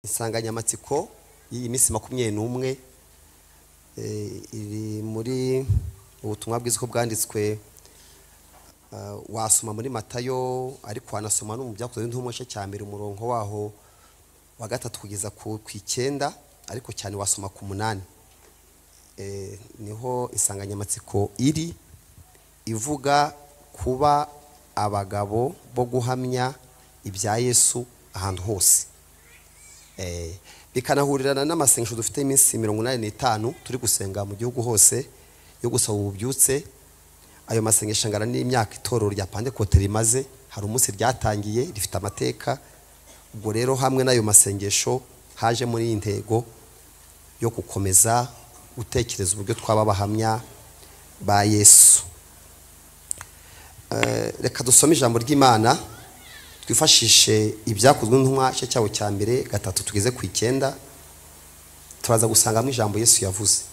insanganyamatsiko y'iyi minsi 21 iri muri ubutumwa bwiza ko bwanditswe wasoma muri Matayo ariko wanasoma no mu byakozwe n'intumwa cya mbere umurongo waho wa gatatu kugeza ku 9 ariko cyane wasoma ku 8 niho insanganyamatsiko iri ivuga kuba abagabo bo guhamya ibya Yesu ahantu hose bikanahurirana n'amasengesho dufite iminsi 85 turi gusenga mu gihugu hose yo gusaba ububyutse. Ayo masengesho ngara n'imyaka itorero rya Pentecote rimaze, hari umunsi ryatangiye rifite amateka. Ubwo rero hamwe n'ayo masengesho haje muri intego yo gukomeza gutekereza uburyo twaba bahamya ba Yesu. Reka dusome ijambo ry'Imana twifashishe ibyakozwe n'intumwa cyawo cya mbere gatatu tugeze ku 9. Turaza gusangamo ijambo Yesu yavuze.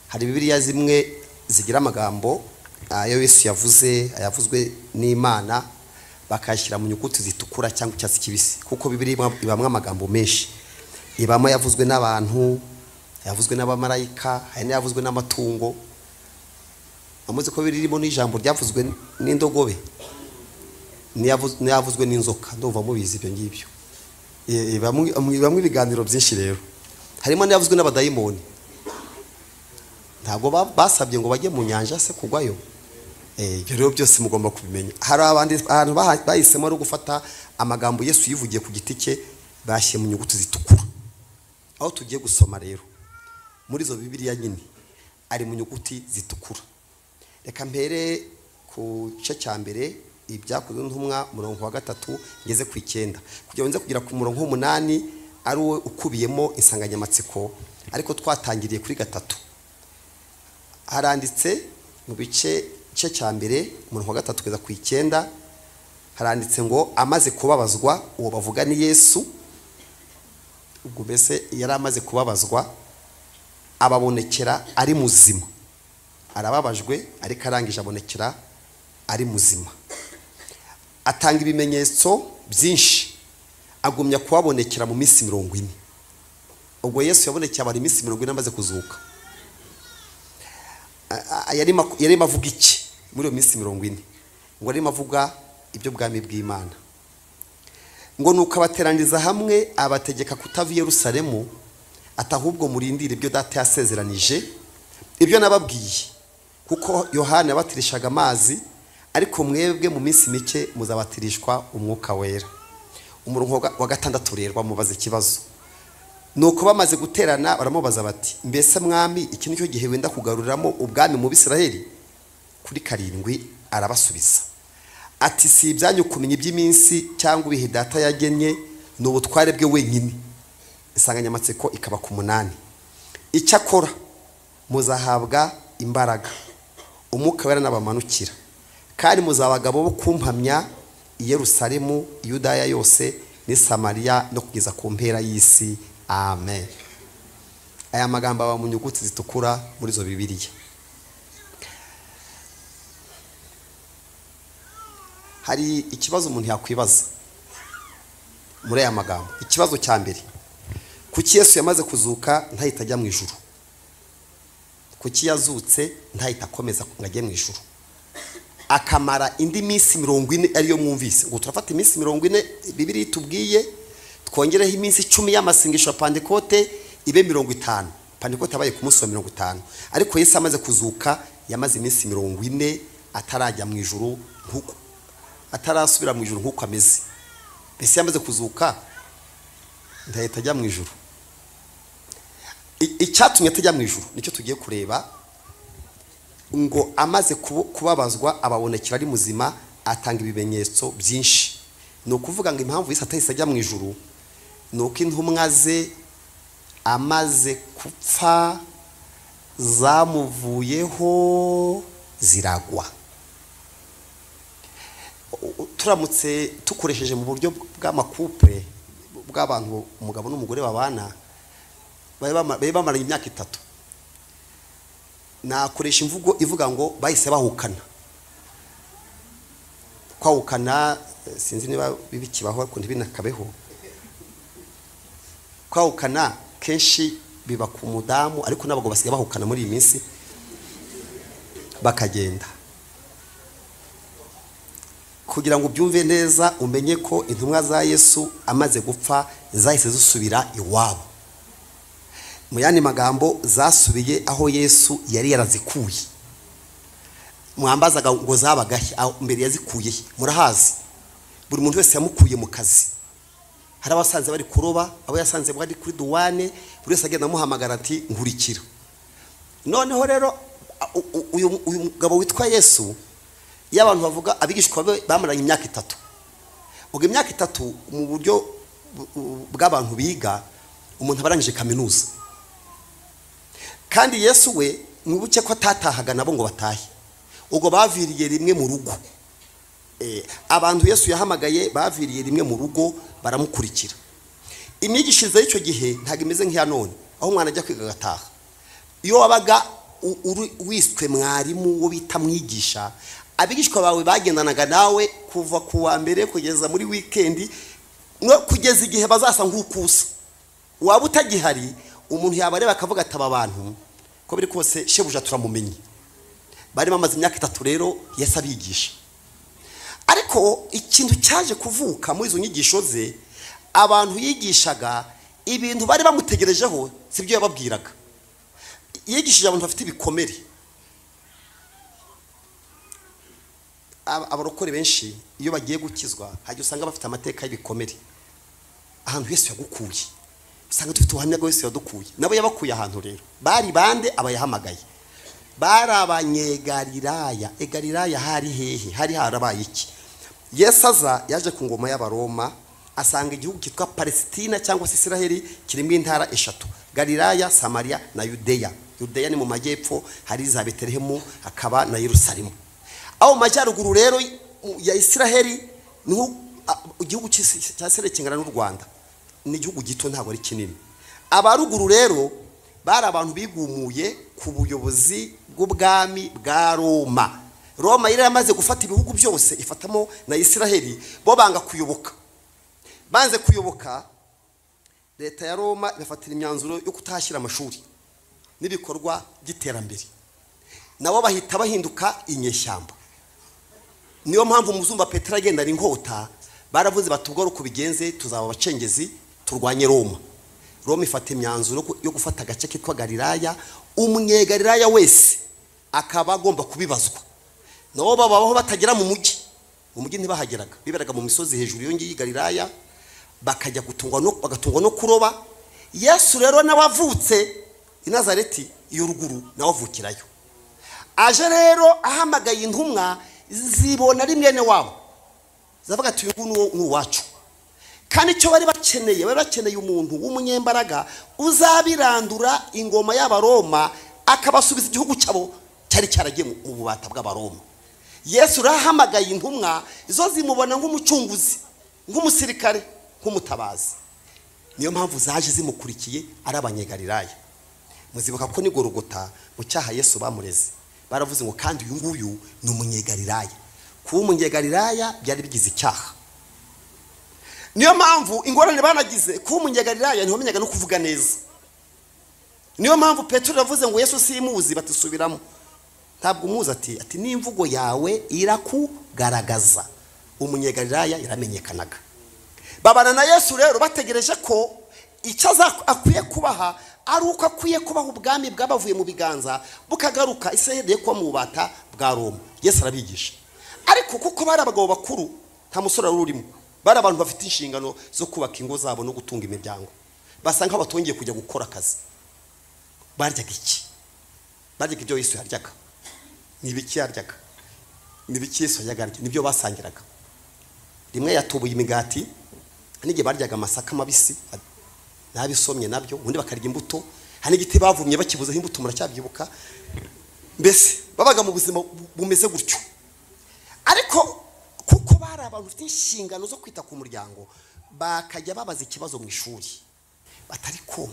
Hari Bibiliya zimwe zigira amagambo ayo Yesu yavuze ayavuzwe n'Imana bakashyira mu nyuguti zitukura cyangwa icyatsi kibisi, kuko Bibiliya ibamwe amagambo menshi. Ibamo yavuzwe n'abantu, yavuzwe n'abamarayika, hari n'yavuzwe n'amatungo. Amuze ko birimo n'ijambo ryavuzwe n'indogobe, niyavuzwe n'inzoka. Ndumva mubizi ibyo ngibyo. Bamwe ibiganiro byinshi rero harimo n'yavuzwe n'abadayimoni. Ntabwo basabye ngo bajye mu nyanja se kugwayo. Ibyo rero byose mugomba kubimenya. Hari abandi ahantu bahisemo ari gufata amagambo Yesu yivugiye ku giti cye bashyye mu nyuguti zitukura. Aho tugiye gusoma rero muri zo Bibiliya nyine ari mu nyuguti zitukura. Reka mpere ku gice cya mbere ibyakozwe n'intumwa umurongo wa gatatu ngeze ku 9 kugira ngo kugira ku murongo wa 8 ari we ukubiyemo insanganyamatsiko, ariko twatangiriye kuri gatatu. Haranditse mu bice cya mbere umurongo wa gatatu kugeza ku 9 haranditse ngo amaze kubabazwa, uwo bavuga ni Yesu. Ubwo bese yari amaze kubabazwa ababonekera ari muzima. Arababajwe ariko arangije abonekera ari muzima. Atanga ibimenyetso byinshi, agumya kubabonekera mu minsi 40. Ubwo Yesu yabonekeye abari minsi 40 amaze kuzuka. Yari mavuga iki muri iyo minsi 40? Ngo ari mavuga ibyo bwami bw'Imana. Ngo nuko abateraniza hamwe abategeka kutava i Yerusalemu, atahubwo murindire ibyo data yasezeranije, ibyo nababwiye, kuko Yohana yabatirishaga amazi, ariko mwebwe mu minsi mike muzabatirishwa umwuka wera. Umurongo wa 6 rero bamubaza ikibazo. Nuko bamaze guterana baramubaza bati, mbese mwami iki nicyo gihe wenda kugaruramo ubwami mu Bisiraheli? Kuri 7 arabasubiza ati, si ibyanyu kumenya iby'iminsi cyangwa ibihe data yagennye, n'ubutware bwe wenyine. Insanganyamatsiko ikaba ku 8. Icyakora muzahabwa imbaraga, umwuka wera nabamanukira, kandi muzabagabo bo kumpamya i Yerusalemu, Yudaya yose ni Samariya no kugeza ku mpera y'isi. Amen. Aya magambo aba mu nyuguti zitukura muri zo Bibiliya. Hari ikibazo umuntu yakwibaza muri aya magambo. Ikibazo cya mbere, kuki Yesu yamaze kuzuka ntahita ajya mu ijuru? Kuki yazutse ntahita akomeza ngo ajye mu ijuru, akamara indi minsi 40 ariyo mwumvise? Ngo turafata iminsi 40 Bibiliya tubwiye, twongereho iminsi 10 y'amasengesho ya Pentecote ibe 50. Pentecote abaye ku munsi wa 50, ariko Yesu amaze kuzuka yamaze iminsi 40 atarajya mu ijuru, nkuko atarasubira mu ijuru nkuko ameze. Bese yamaze kuzuka ndahita ajya mu ijuru. Icyatumye atajya mu ijuru nicyo tugiye kureba. Ngo amaze kubabazwa ababonekera ari muzima, atanga ibimenyetso byinshi. No kuvuga ngo impamvu Yesu atahise ajya mu ijuru nuko intumwa ze amaze kupfa zamuvuyeho ziragwa. Turamutse tukoresheje mu buryo bw'amakupure bw'abantu umugabo n'umugore babana bamara imyaka 3, nakoresha imvugo ivuga ngo bahise bahukana. Kwahukana sinzi niba bibikibaho ariko ntibinakabeho. kwahukana kenshi biba ku mudamu, ariko n'abagabo basigaye bahukana muri iyi minsi bakagenda. Kugira ngo ubyumve neza umenye ko intumwa za Yesu amaze gupfa zahise zisubira iwabo. Mu yandi magambo zasubiye aho Yesu yari yarazikuye. Mwambazaga ngo zabagahe mbere yazikuye, murahazi. Buri muntu wese yamukuye mu kazi. Hari abasanze bari kuroba, abo yasanze bari kuri duwane, buri wese agenda amuhamagara ati nkurikira. Noneho rero uyu mugabo witwa Yesu, iyo abantu bavuga abigishwa bamaranye imyaka 3. Ubwo imyaka 3 mu buryo bw'abantu biga, umuntu abarangije kaminuza. Kandi Yesu we mwibuke ko atatahaga nabo ngo batahe. Ubwo baviriye rimwe mu rugo. Abantu Yesu yahamagaye baviriye rimwe mu rugo baramukurikira. Imyigishirize y'icyo gihe ntago imeze nk'iya none, aho umwana ajya kwiga gataha. Iyo wabaga wiswe mwarimu wo bita mwigisha, abigishwa bawe bagendanaga nawe kuva ku wa mbere kugeza muri weekend, no kugeza igihe bazasa nk'ukusa. Waba utagihari, umuntu yabareba akavuga ati aba bantu ko biri kose shebuja turamumenye. Bari bamaze imyaka 3 rero Yesu abigisha. Ariko ikintu cyaje kuvuka muri izo nyigisho ze, abantu yigishaga ibintu bari bamutegerejeho sibyo yababwiraga. Yigishije abantu bafite ibikomere. Abarokore benshi iyo bagiye gukizwa hajye usanga bafite amateka y'ibikomere. Ahantu Yesu yagukuye, usanga dufite ubuhamya bwa Yesu yadukuye. Nabo yabakuye ahantu rero. Bari bande abayahamagaye. Bari abanyegalilaya. Galilaya hari hehe? Hari harabaye iki? Yesu aza yaje ku ngoma y'Abaroma, asanga igihugu kitwa Palestina cyangwa se Israeli kirimo intara 3: Galilaya, Samaria na Yudeya. Yudeya ni mu majyepfo, hari za Betelehemu, hakaba na Yerusalemu. Aho majyaruguru rero ya Israeli ni igihugu cya Israeli kingana n'u Rwanda. Ni igihugu gito ntabwo ari kinini. Abaruguru rero bari abantu bigumuye ku buyobozi bw'ubwami bwa Roma. Roma yari yamaze gufata ibihugu byose ifatamo na Israeli, bo banga kuyoboka. Banze kuyoboka, leta ya Roma ibafatira imyanzuro yo kutahashyira amashuri n'ibikorwa by'iterambere. Nabo bahita bahinduka inyeshyamba. Niyo mpamvu muzumva Petero agenda ari inkota, baravuze batubwara uko bigenze tuzaba abacengezi turwanye Roma. Roma ifata imyanzuro yo gufata agace kitwa Galilaya, umunyegalilaya wese akaba agomba kubibazwa. Nabo babaho batagera mu mujyi. Mu mujyi ntibahageraga, biberaga mu misozi hejuru yongiye Galilaya, bakajya bagatungwa no kuroba. Yesu rero nawavutse i Nazareti iyo ruguru nawavukirayo. Aje rero ahamagaye intumwa zibona ari mwene wabo. Zavuga ati uyu n'uwacu. Kandi icyo bari bakeneye umuntu w'umunyembaraga uzabirandura ingoma y'Abaroma, akabasubiza igihugu cyabo cyari cyaragiye mu bubata bw'Abaroma. Yesu rahamagaye intumwa izo zimubona nk'umucunguzi, nk'umusirikare, nk'umutabazi. Niyo mpamvu zaje zimukurikiye ari abanyegalilaya. Muzibuka ko ni Golgota mu cyaha Yesu bamureze. Baravuze ngo kandi uyu nguyu ni umunyegalilaya. Kuba umunyegalilaya byari bigize icyaha. Niyo mpamvu ingorane banagize kuba umunyegalilaya niho menyaga no kuvuga neza. Niyo mpamvu Petero yavuze ngo Yesu simuzi, batisubiramo. Ntabwo umuzi ati n'imvugo yawe irakugaragaza. Umunyegalilaya iramenyekanaga. Babana na Yesu rero bategereje ko icyo akwiye kubaha ari uko akwiye kubaho ubwami bwabavuye mu biganza bukagaruka Israeli ko mu bubata bwa Roma. Yesu arabigisha. Ariko kuko bari abagabo bakuru, nta musore ururimo. Bari abantu bafite inshingano zo kubaka ingo zabo no gutunga imiryango. Basanga batongeye kujya gukora akazi. Baryaga iki? Baryaga ibyo Yesu yaryaga. Nibiki yaryaga? Nibiki Yesu yaryaga? Nibyo basangiraga. Rimwe yatubuye imigati, nige baryaga amasaka mabisi, nabisomye nabyo, undi bakarya imbuto. Hani igiti bavumye bakibuzeho imbuto muracyabyibuka. Mbese babaga mu buzima bumeze gutyo. Ariko kuko bari abantu bafite inshingano zo kwita ku muryango, bakajya babaza ikibazo mu ishuri. Batari ko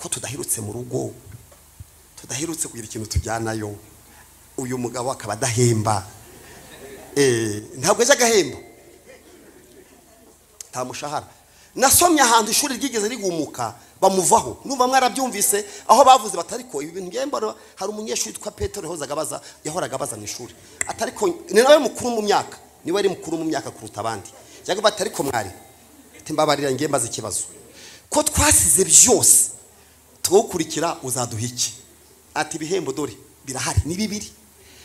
tudahirutse mu rugo, tudahirutse kugira ikintu tujyanayo, uyu mugabo akaba adahemba. Ntabwo aje agahemba, nta mushahara. nasomye ahantu ishuri ryigeze rigumuka bamuvaho numva mwarabyumvise aho bavuze batariko ibi bintu ngembara hari umunyeshuri twa Petero yahoraga abaza mu ishuri atariko ni nawe mukuru mu myaka niwe ari mukuru mu myaka kuruta abandi yaga batariko mwari timbabarira ngembaza ikibazo ko twasize byose tugukurikira uzaduha iki ati ibihembo dore birahari ni bibiri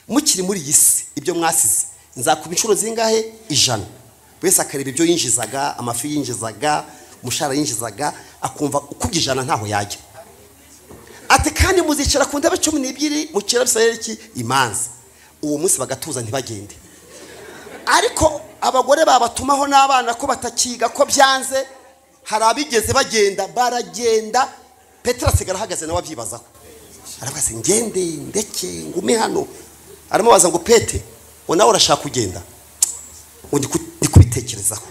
mukiri muri yisi ibyo mwasize nzakuba inshuro zingahe 100 wese akareba ibyo yinjizaga amafi yinjizaga umushara yinjizaga akumva ukubye 100 ntaho yajya ati kandi muzicara ku ndebe 12 mu kira bisayeri ki imanza uwo munsi bagatuza ntibagende ariko abagore babatumaho n'abana ko batakiga ko byanze hari abigeze bagenda baragenda Petero asigara ahagaze nawe abyibazaho aravuga ngende ndeke ngume hano aramubaza ngo Pete nawe urashaka kugenda undi kubitekerezaho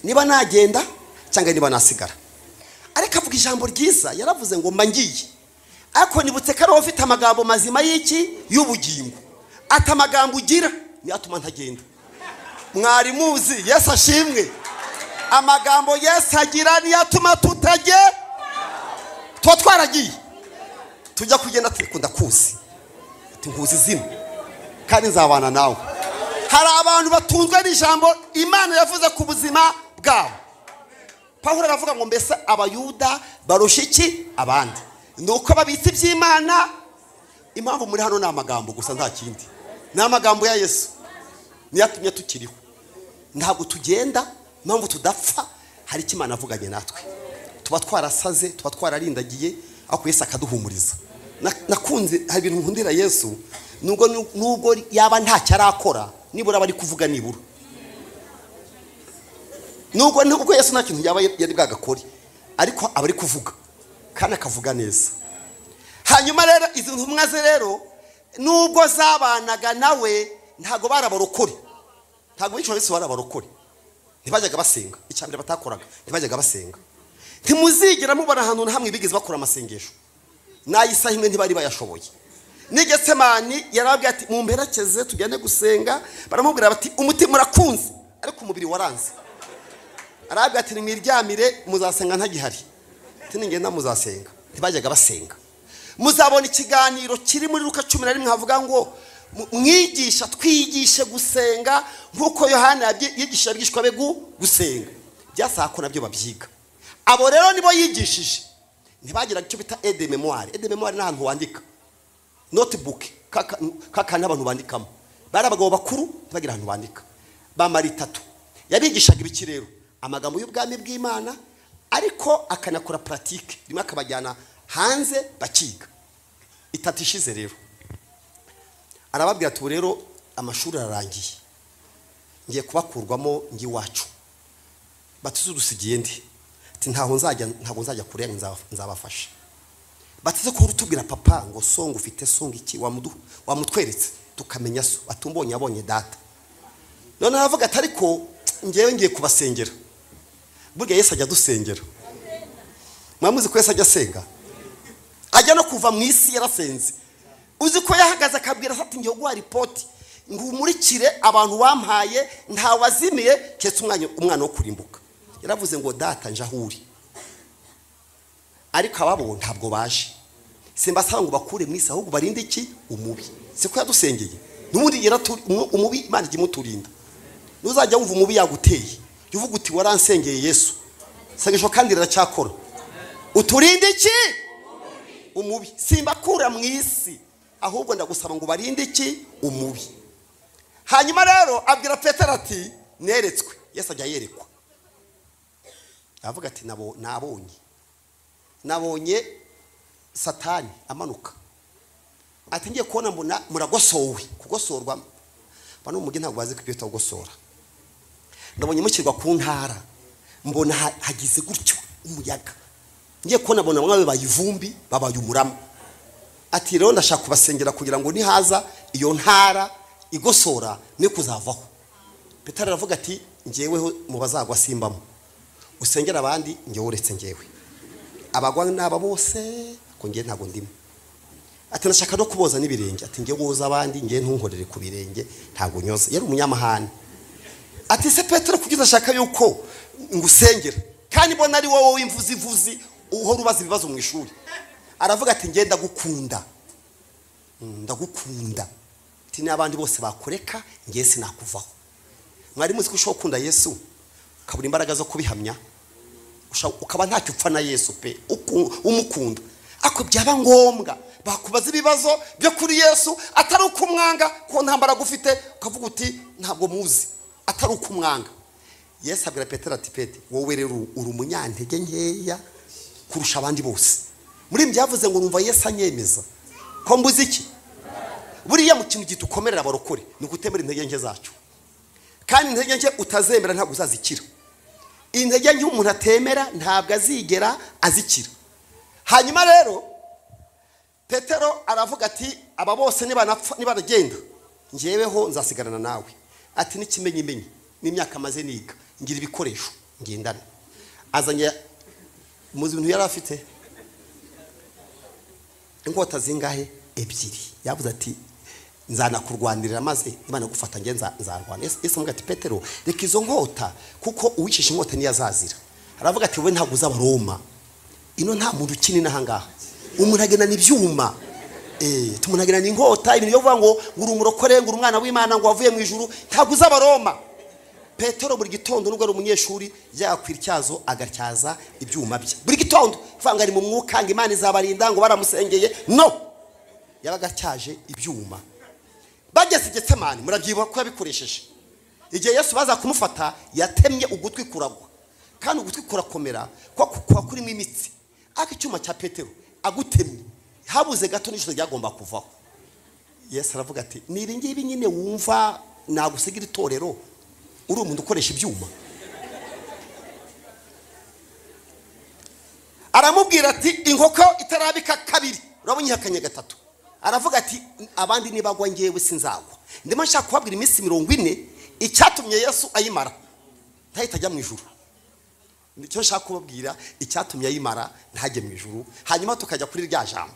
niba nagenda cyangwa niba nasigara ariko avuga ijambo ryiza yaravuze ngo mangiye ariko nibutse ko ari ufite amagambo mazima y'iki y'ubugingo ati amagambo ugira ni atuma ntagenda mwari muzi Yesu ashimwe amagambo Yesu agira ni atuma tutajye twaragiye tujya kugenda turikunda kuzi ati nkuzi zino kandi nzabana nawe hari abantu batunzwe n'ijambo Imana yavuze ku buzima bwabo Pawulo aravuga ngo mbese abayuda barusha iki abandi nuko babitse iby'Imana impamvu muri hano n'amagambo gusa nta kindi n'amagambo ya Yesu niyatumye tukiriho ntabwo tugenda impamvu tudapfa hari icyo Imana avuganye natwe tuba twarasaze tuba twararindagiye ako Yesu akaduhumuriza nakunze hari ibintu nkundira Yesu nubwo yaba nta cyarakora nibura bari kuvuga nibura nubwo Yesu nta kintu yaba yari bwagakore ariko abari kuvuga kandi akavuga neza hanyuma rero izi ntumwa ze rero nubwo zabanaga nawe ntago barabarokore ntago bico Yesu barabarokore ntibajyaga basenga icyambere batakoraga ntibajyaga basenga ntimuzigira mubona ahantu na hamwe bigeze bakora amasengesho nayisaha imwe ntibari bayashoboye Nigetsemani yarababwiye ati mumperekeze tugende gusenga baramubwira bati umutima urakunze ariko umubiri waranze arababwiye ati nimwiryamire muzasenga ntagihari ati ningenda muzasenga ntibajyaga basenga muzabona ikiganiro kiri muri Luka 11 havuga ngo mwigisha twigishe gusenga nkuko Yohana yigisha abigishwa be gusenga byasako nabyo babyiga abo rero nibo yigishije ntibagira icyo bita aide memoire n'ahantu wandika notebook kaka n'abantu bandikamo bari abagabo bakuru ntibagira ahantu bandika bamara 3 yabigishaga ibiki rero amagambo y'ubwami bw'Imana ariko akanakora pratique rimwe akabajyana hanze bakiga 3 ishize rero arababwira ati rero amashuri ararangiye ngiye kubakurwamo ngi wacu batuzudusigiye ndi ati ntaho nzajya kurenga nzabafasha batize ko rutubwira papa ngo songa ufite songa iki wamutweretse tukamenya so atumbonye abonye data none aravuga ati ariko ngewe ngiye kubasengera burya Yesu ajya dusengera mwamuzi ko Yesu ajya asenga ajya no kuva mu isi yarasenze uzi ko yahagaze akabwira ati ngiye guha report ngo umurikire abantu bampaye nta wazimiye ketse umwana wo kurimbuka yaravuze ngo data njahuri ariko ababo ntabwo baje simbasaba ngo bakure mu isi ahubwo barinde iki umubi siko yadusengeye n'ubundi yera umubi Imana igimuturinda nuzajya wumva umubi yaguteye uvuga uti waransengeye Yesu sengesho kandi riracyakora uturinde iki umubi simbakura mu isi ahubwo ndagusaba ngo barinde iki umubi hanyuma rero abwira Petero ati neretswe Yesu ajya yerekwa avuga ati nabonye Satani amanuka ati ngiye kubona mbona muragosowe kugosorwa bano umugi ntabwo bazi kwita gusora ndabonye mukirwa ku ntara mbona hagize gutyo umuyaga ngiye kubona mbona mwabe bayivumbi babaye umurama ati rero ndashaka kubasengera kugira ngo nihaza iyo ntara igosora ne kuzavaho Petero aravuga ati ngeweho mu bazagwa simbamo usengera abandi ngewe uretse ngewe abagwa n'aba bose ko ngiye ntago ndimo ati nashaka no kuboza n'ibirenge ati ngiye woza abandi ngiye ntunkorere ku birenge ntago nyoza yari umunyamahane ati se Petero kugeza ashaka yuko ngusengera kandi mbona ari wowe w'imvuzi uhora ubaza ibibazo mu ishuri. Aravuga ati ngenda gukunda. Ndagukunda. Ati n'abandi bose bakureka ngiye sinakuvaho. Mwari muzi ko ushobora gukunda Yesu ukabura imbaraga zo kubihamya, ukaba ntacyo upfa na Yesu pe umukunda. Ako byaba ngombwa bakubaza ibibazo byo kuri Yesu atari ukumwanga ko ntambara gufite, ukavuga uti ntabwo muzi atari ukumwanga. Yesu abwira Petero ati Petero, wowe rero uri umunyantege nkeya kurusha abandi bose. Muri ibyo yavuze ngo numva Yesu anyemeza ko mbuze iki. Buriya mu kintu gitukomerera abarokore ni gutemera intege nke zacu, kandi intege nke utazemera ntabwo uzazikira. Intege nke umuntu atemera ntabwo azigera azikira. Hanyuma rero Petero aravuga ati aba bose nibaragenda ngeweho nzasigarana nawe. Ati n'ikimenyimenyi n'imyaka maze niga ngira ibikoresho ngendana. Azanye muzi ibintu yari afite inkota zingahe? Ebyiri. Yavuze ati nzanakurwanirira maze Imana gufata nge nzarwana. Yesu amuga ati Petero reka izo nkota kuko uwicisha inkota niyo azazira. Aravuga ati we ntabwo uz'Abaroma, ino nta muntu ukini nahangaha. Umuntu agena n'ibyuma, tumuntu agena n'inkota, ibintu byo vuga ngo uri umurokore, ngo umwana w'Imana, ngo wavuye mu ijuru, ntabwo uz'Abaroma. Petero buri gitondo nubwo ari umunyeshuri yakwiryazo agatyaza ibyuma bye buri gitondo, vanga ari mu mwuka ngo Imana izabarinda ngo baramusengeye. No, yabagatyaje ibyuma. Bageze Getsemani murabyibuka ko yabikoresheje. Igihe Yesu baza kumufata yatemye ugutwi kuragwa, kandi ugutwi kurakomera kwa kurimo imitsi. Aka icyuma cya Petero agutemye habuze gato n'ijoro ryagomba kuvaho. Yesu aravuga ati niba ngibi nyine wumva nagusigira itorero uri umuntu ukoresha ibyuma. Aramubwira ati inkoko itarabika kabiri urabonye hakanye gatatu. Aravuga ati abandi nibagwa ngewe sinzagwa. Ndimo nshaka kubabwira iminsi 40 icyatumye Yesu ayimara ntahita ajya mu ijuru. Nicyo nshaka kubabwira icyatumye ayimara ntajye mu ijuru. Hanyuma tukajya kuri rya jambo.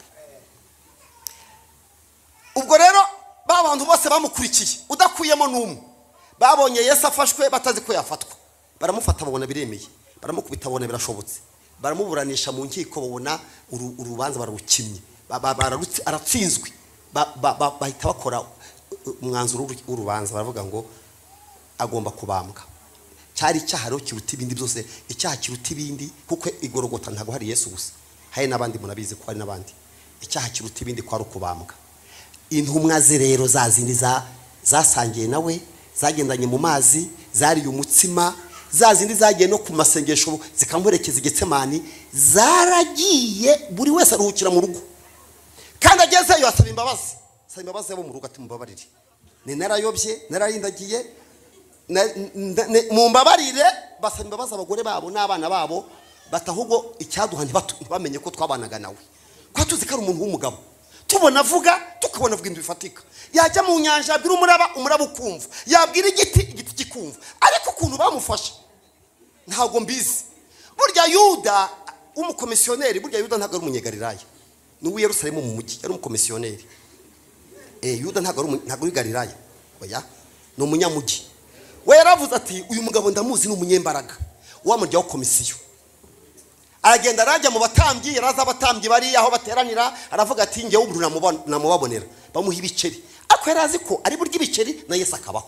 Ubwo rero babantu bose bamukurikiye udakuyemo n'umwe babonye Yesu afashwe batazi ko yafatwa. Baramufata babona biremeye, baramukubita babona birashobotse, baramuburanisha mu nkiko babona urubanza bararukimye, aratsinzwe. Bahita bakora umwanzuro w'urubanza baravuga ngo agomba kubambwa. Cyari icyaharo kiruta ibindi byose, icyaha kiruta ibindi kuko igorogota ntago hari Yesu gusa, hari nabandi munabizi ko hari nabandi. Icyaha kiruta ibindi kwa rukubambwa. Intumwa ze rero zazindi zasangiye nawe, zagendanye mu mazi, zari umutsima, zazindi zagiye no ku masengesho zikamuherekeza Getsemani, zaragiye buri wese aruhukira mu rugo. Kandi agezeyo asaba imbabazi. Asaba imbabazi abo mu rugo ati mubabarire. Ni narayobye, nararindagiye, mu mbabarire. Basaba imbabazi abagore babo n'abana babo, batahubwo icyaduha ntibamenye ko twabanaga nawe. Kwa tuzi ko ari umuntu w'umugabo. Tubona avuga, tukabona avuga ibintu bifatika. Yajya mu nyanja abwira umuraba ukumva, yabwira igiti kikumva. Ariko ukuntu bamufashe ntabwo mbizi. Burya Yuda umukomisiyoneri, burya Yuda ntabwo ari umunyegalilaya. Ni uwi Yerusalemu mu mujyi, ari umukomisiyoneri. Yuda ntabwo ari Galilaya. Oya, ni umunyamujyi. We yaravuze ati uyu mugabo ndamuzi ni umunyembaraga. Wamuryaho komisiyo. Aragenda arajya mu batambyi, yaraza abatambyi bari aho bateranira, aravuga ati ngewe ubu namubabonera. Bamuha ibiceri. Ariko yarazi ko ari burya ibiceri na Yesu akabaho.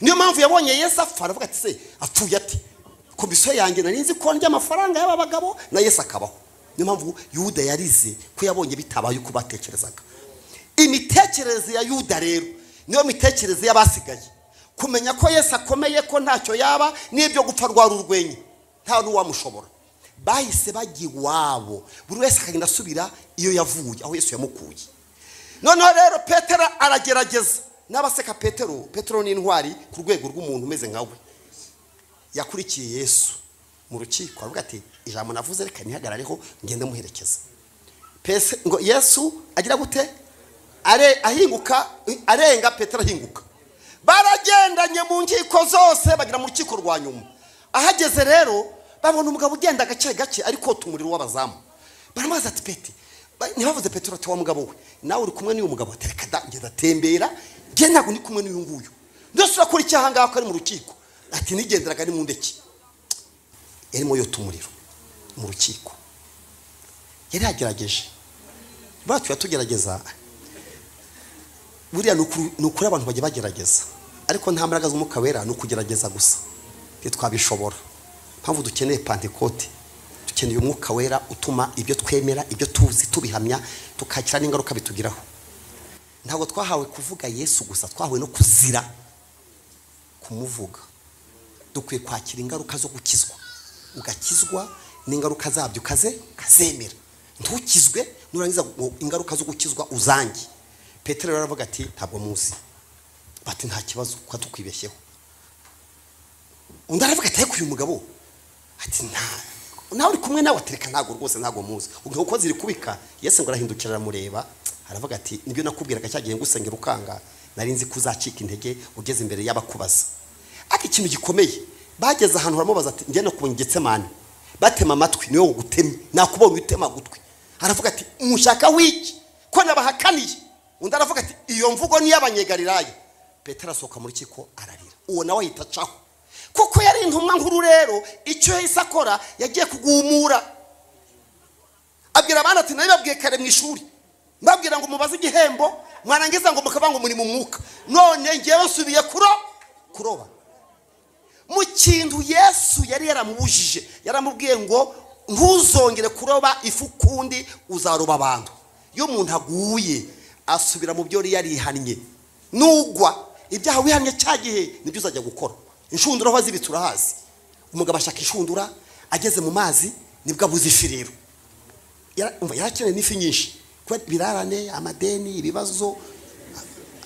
Niyo mpamvu yabonye Yesu apfa, aravuga ati se apfuye ati komisiyo yanjye nari nzi ko ndya amafaranga y'aba bagabo na Yesu akabaho. Niyo mpamvu Yuda yarize ko yabonye bitabaye uko batekerezaga. Imitekerereze ya Yuda rero niyo mitekerereze y'abasigaye. Kumenya ko Yesu akomeye, ko ntacyo yaba, n'ibyo gupfa rwa rurwenye nta n'uwamushobora. Bahise bagiye iwabo, buri wese akagenda asubira iyo yavuye, aho Yesu yamukuye. Noneho rero Petero aragerageza. N'abaseka Petero ni intwari ku rwego rw'umuntu umeze nkawe. Yakurikiye Yesu mu rukiko, aravuga ati ijambo navuze reka nihagarareho ngende muherekeza. Ngo Yesu agira gute? Ahinguka, arenga, Petero ahinguka. Baragendanye mu nkiko zose bagira mu rukiko rwa nyuma. Ahageze rero babona umugabo ugenda gake ariko tumuriro w'abazamu. Baramaza ati Peti, ntibavuze Petero ati wa mugabo we nawe uri kumwe n'uyu mugabo, tereka ngenda tembera, nge ntabwo ndi kumwe n'uyu nguyu. Ndose urakora icyaha ngaho ari mu rukiko. ati nigenderaga ni mundeki yarimo yota umuriro mu rukiko yari yagerageje batu yatugerageza buriya nukuri abantu bajye bagerageza ariko nta mbaraga z'umwuka wera nukugerageza gusa twabishobora mpamvu dukeneye Pentecote dukeneye umwuka wera utuma ibyo twemera ibyo tuzi tubihamya tukakira n'ingaruka bitugiraho ntabwo twahawe kuvuga Yesu gusa twahawe no kuzira kumuvuga dukwiye kwakira ingaruka zo gukizwa ugakizwa n'ingaruka zabyo kazemera ntukizwe nurangiza ingaruka zo gukizwa uzangi Petero yaravuga ati ntabwo muzi bati nta kibazo kwa tukwibeshyeho undi aravuga ati uyu mugabo ati nawe uri kumwe nawe atereka ntago rwose ntago muzi uko ziri kubika Yesu ngo arahindukira aramureba aravuga ati nibyo nakubwiraga cyagiye ngusengera ukanga nari nzi kuzacika intege ugeze imbere y'abakubaza ati ikintu gikomeye bageze ahantu baramubaza ati njye no kubungetse mane batema amatwi niwe uguteme nakubonye utema gutwi aravuga ati mushaka wiki ko nabahakaniye undi aravuga ati iyo mvugo ni y'abanyegalilaya Petero asohoka muri kiko ararira uwo nawe yitacaho kuko yari intumwa nkuru rero icyo yahise akora yagiye kugumura abwira abana ati nabibabwiye kare mu ishuri mbabwira ngo mubaze igihembo mwarangiza ngo mukavanga muri mu mwuka none ngiye nsubiye kuroba mu kintu Yesu yari yaramubujije yaramubwiye ngo ntuzongere kuroba ifu kundi uzaroba abantu iyo umuntu aguye asubira mu byo yarihannye nugwa ibyaha wihannye cyagihe nibyo uzajya gukora inshundura aho zibitsura hazi umugabo ashaka inshundura ageze mu mazi nibwo abuze ifi rero yarakeneye n'ifi nyinshi kuba birarane amadeni ibibazo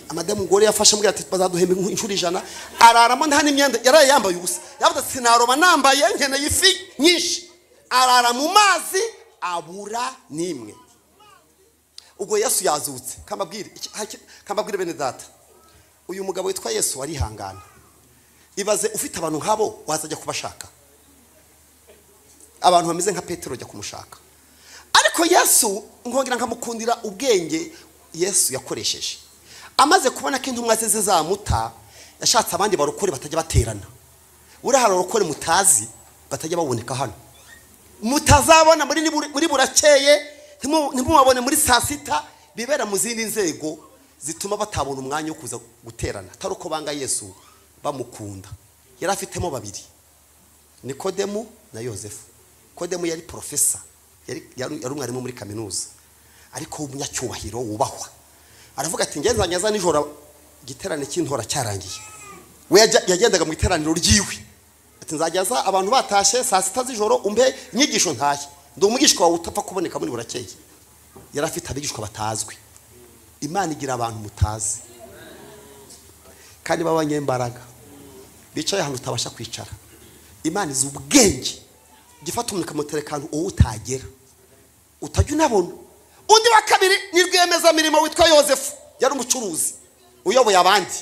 amademu ngore yafashe mbwira ati bazaduhembe inshuro 100 araramo nta n'imyenda yaraye yambaye ubusa yavuze sinaroba nambaye nkeneye ifi nyinshi arara mu mazi abura nimwe ubwo Yesu yazutse kambabwire bene data uyu mugabo witwa Yesu arihangana ibaze ufite abantu nkabo wazajya kubashaka abantu bameze nka Petero jya kumushaka ariko Yesu nkongera nkamukundira ubwenge Yesu yakoresheje amaze kubona ko intumwa ze zizamuta yashatse abandi barokore batajya baterana urahara barokore mutazi batajya baboneka hano mutazabona muri burakeye ntimubabone muri saa sita bibera mu zindi nzego zituma batabona umwanya wo kuza guterana atari uko banga Yesu bamukunda yari afitemo babiri Nikodemu na Yosefu Nikodemu yari professor yari umwarimu muri kaminuza ariko umunyacyubahiro wubahwa aravuga ati ngenza nyaza nijoro giterane cy'intora cyarangiye we yagendaga mu iteraniro ryiwe ati nzajyaza abantu batashe saa sita z'ijoro umbe inyigisho ntaye ndi umugishwa wawe utapfa kuboneka muri burakeye yari afite abigishwa batazwi Imana igira abantu mutazi kandi babanyembaraga bicaye ahantu utabasha kwicara Imana izi ubwenge gifata umuntu kamuterekana uwo utagera utajya unabona undi wa kabiri ni rwemeza mirimo witwa Yosefu yari umucuruzi uyoboye abandi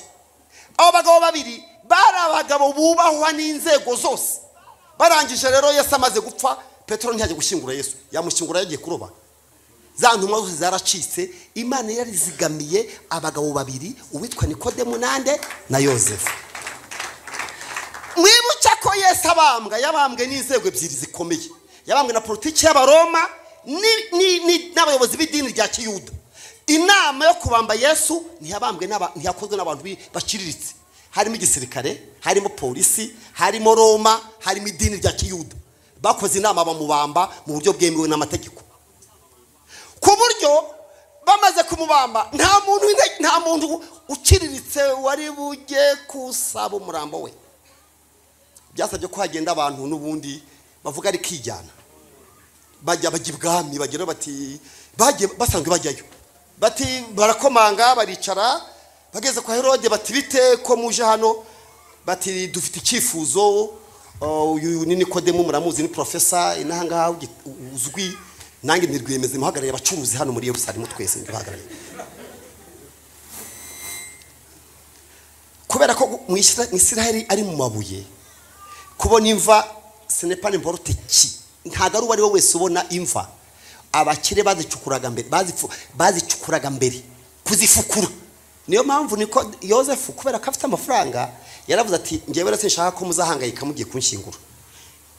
abo bagabo babiri bari abagabo bubahwa n'inzego zose barangije rero Yesu amaze gupfa Petero ntiyajye gushyingura Yesu yamushyingura yagiye kuroba za ntumwa zose zaracitse Imana yarizigamiye abagabo babiri uwitwa Nikodemu nande na Yosefu mwibuka ko Yesu yabambwe n'inzego ebyiri zikomeye yabambwe na politiki y'abaroma n'abayobozi b'idini rya Kiyuda inama yo kubamba Yesu ntiyakozwe n'abantu baciriritse harimo igisirikare harimo polisi harimo Roma harimo idini rya Kiyuda bakoze inama bamubamba mu buryo bwemewe n'amategeko ku buryo bamaze kumubamba nta muntu uciriritse wari bujye kusaba umurambo we byasabye ko hagenda abantu n'ubundi bavuga ari kijyana bajya ibwami bagira bati basanzwe bajyayo bati barakomanga baricara bageze kwa Herode bati bite ko muje hano bati dufite icyifuzo uyu ni Nikodemu muramuzi ni professor inahanga uzwi nange ndirwemeze muhagarariye abacuruzi hano muri Yerusalemu twese ndibahagarariye kubera ko mu Isiraheli ari mu mabuye kubona imva ce n'est pas n'importe qui ntago ari uwari we wese ubona imva abakire bazicukuraga mbere kuzifukura niyo mpamvu niko Yosefu kubera ko afite amafaranga yaravuze ati ngewe rero sinshaka ko muzahangayika mugiye kunshingura,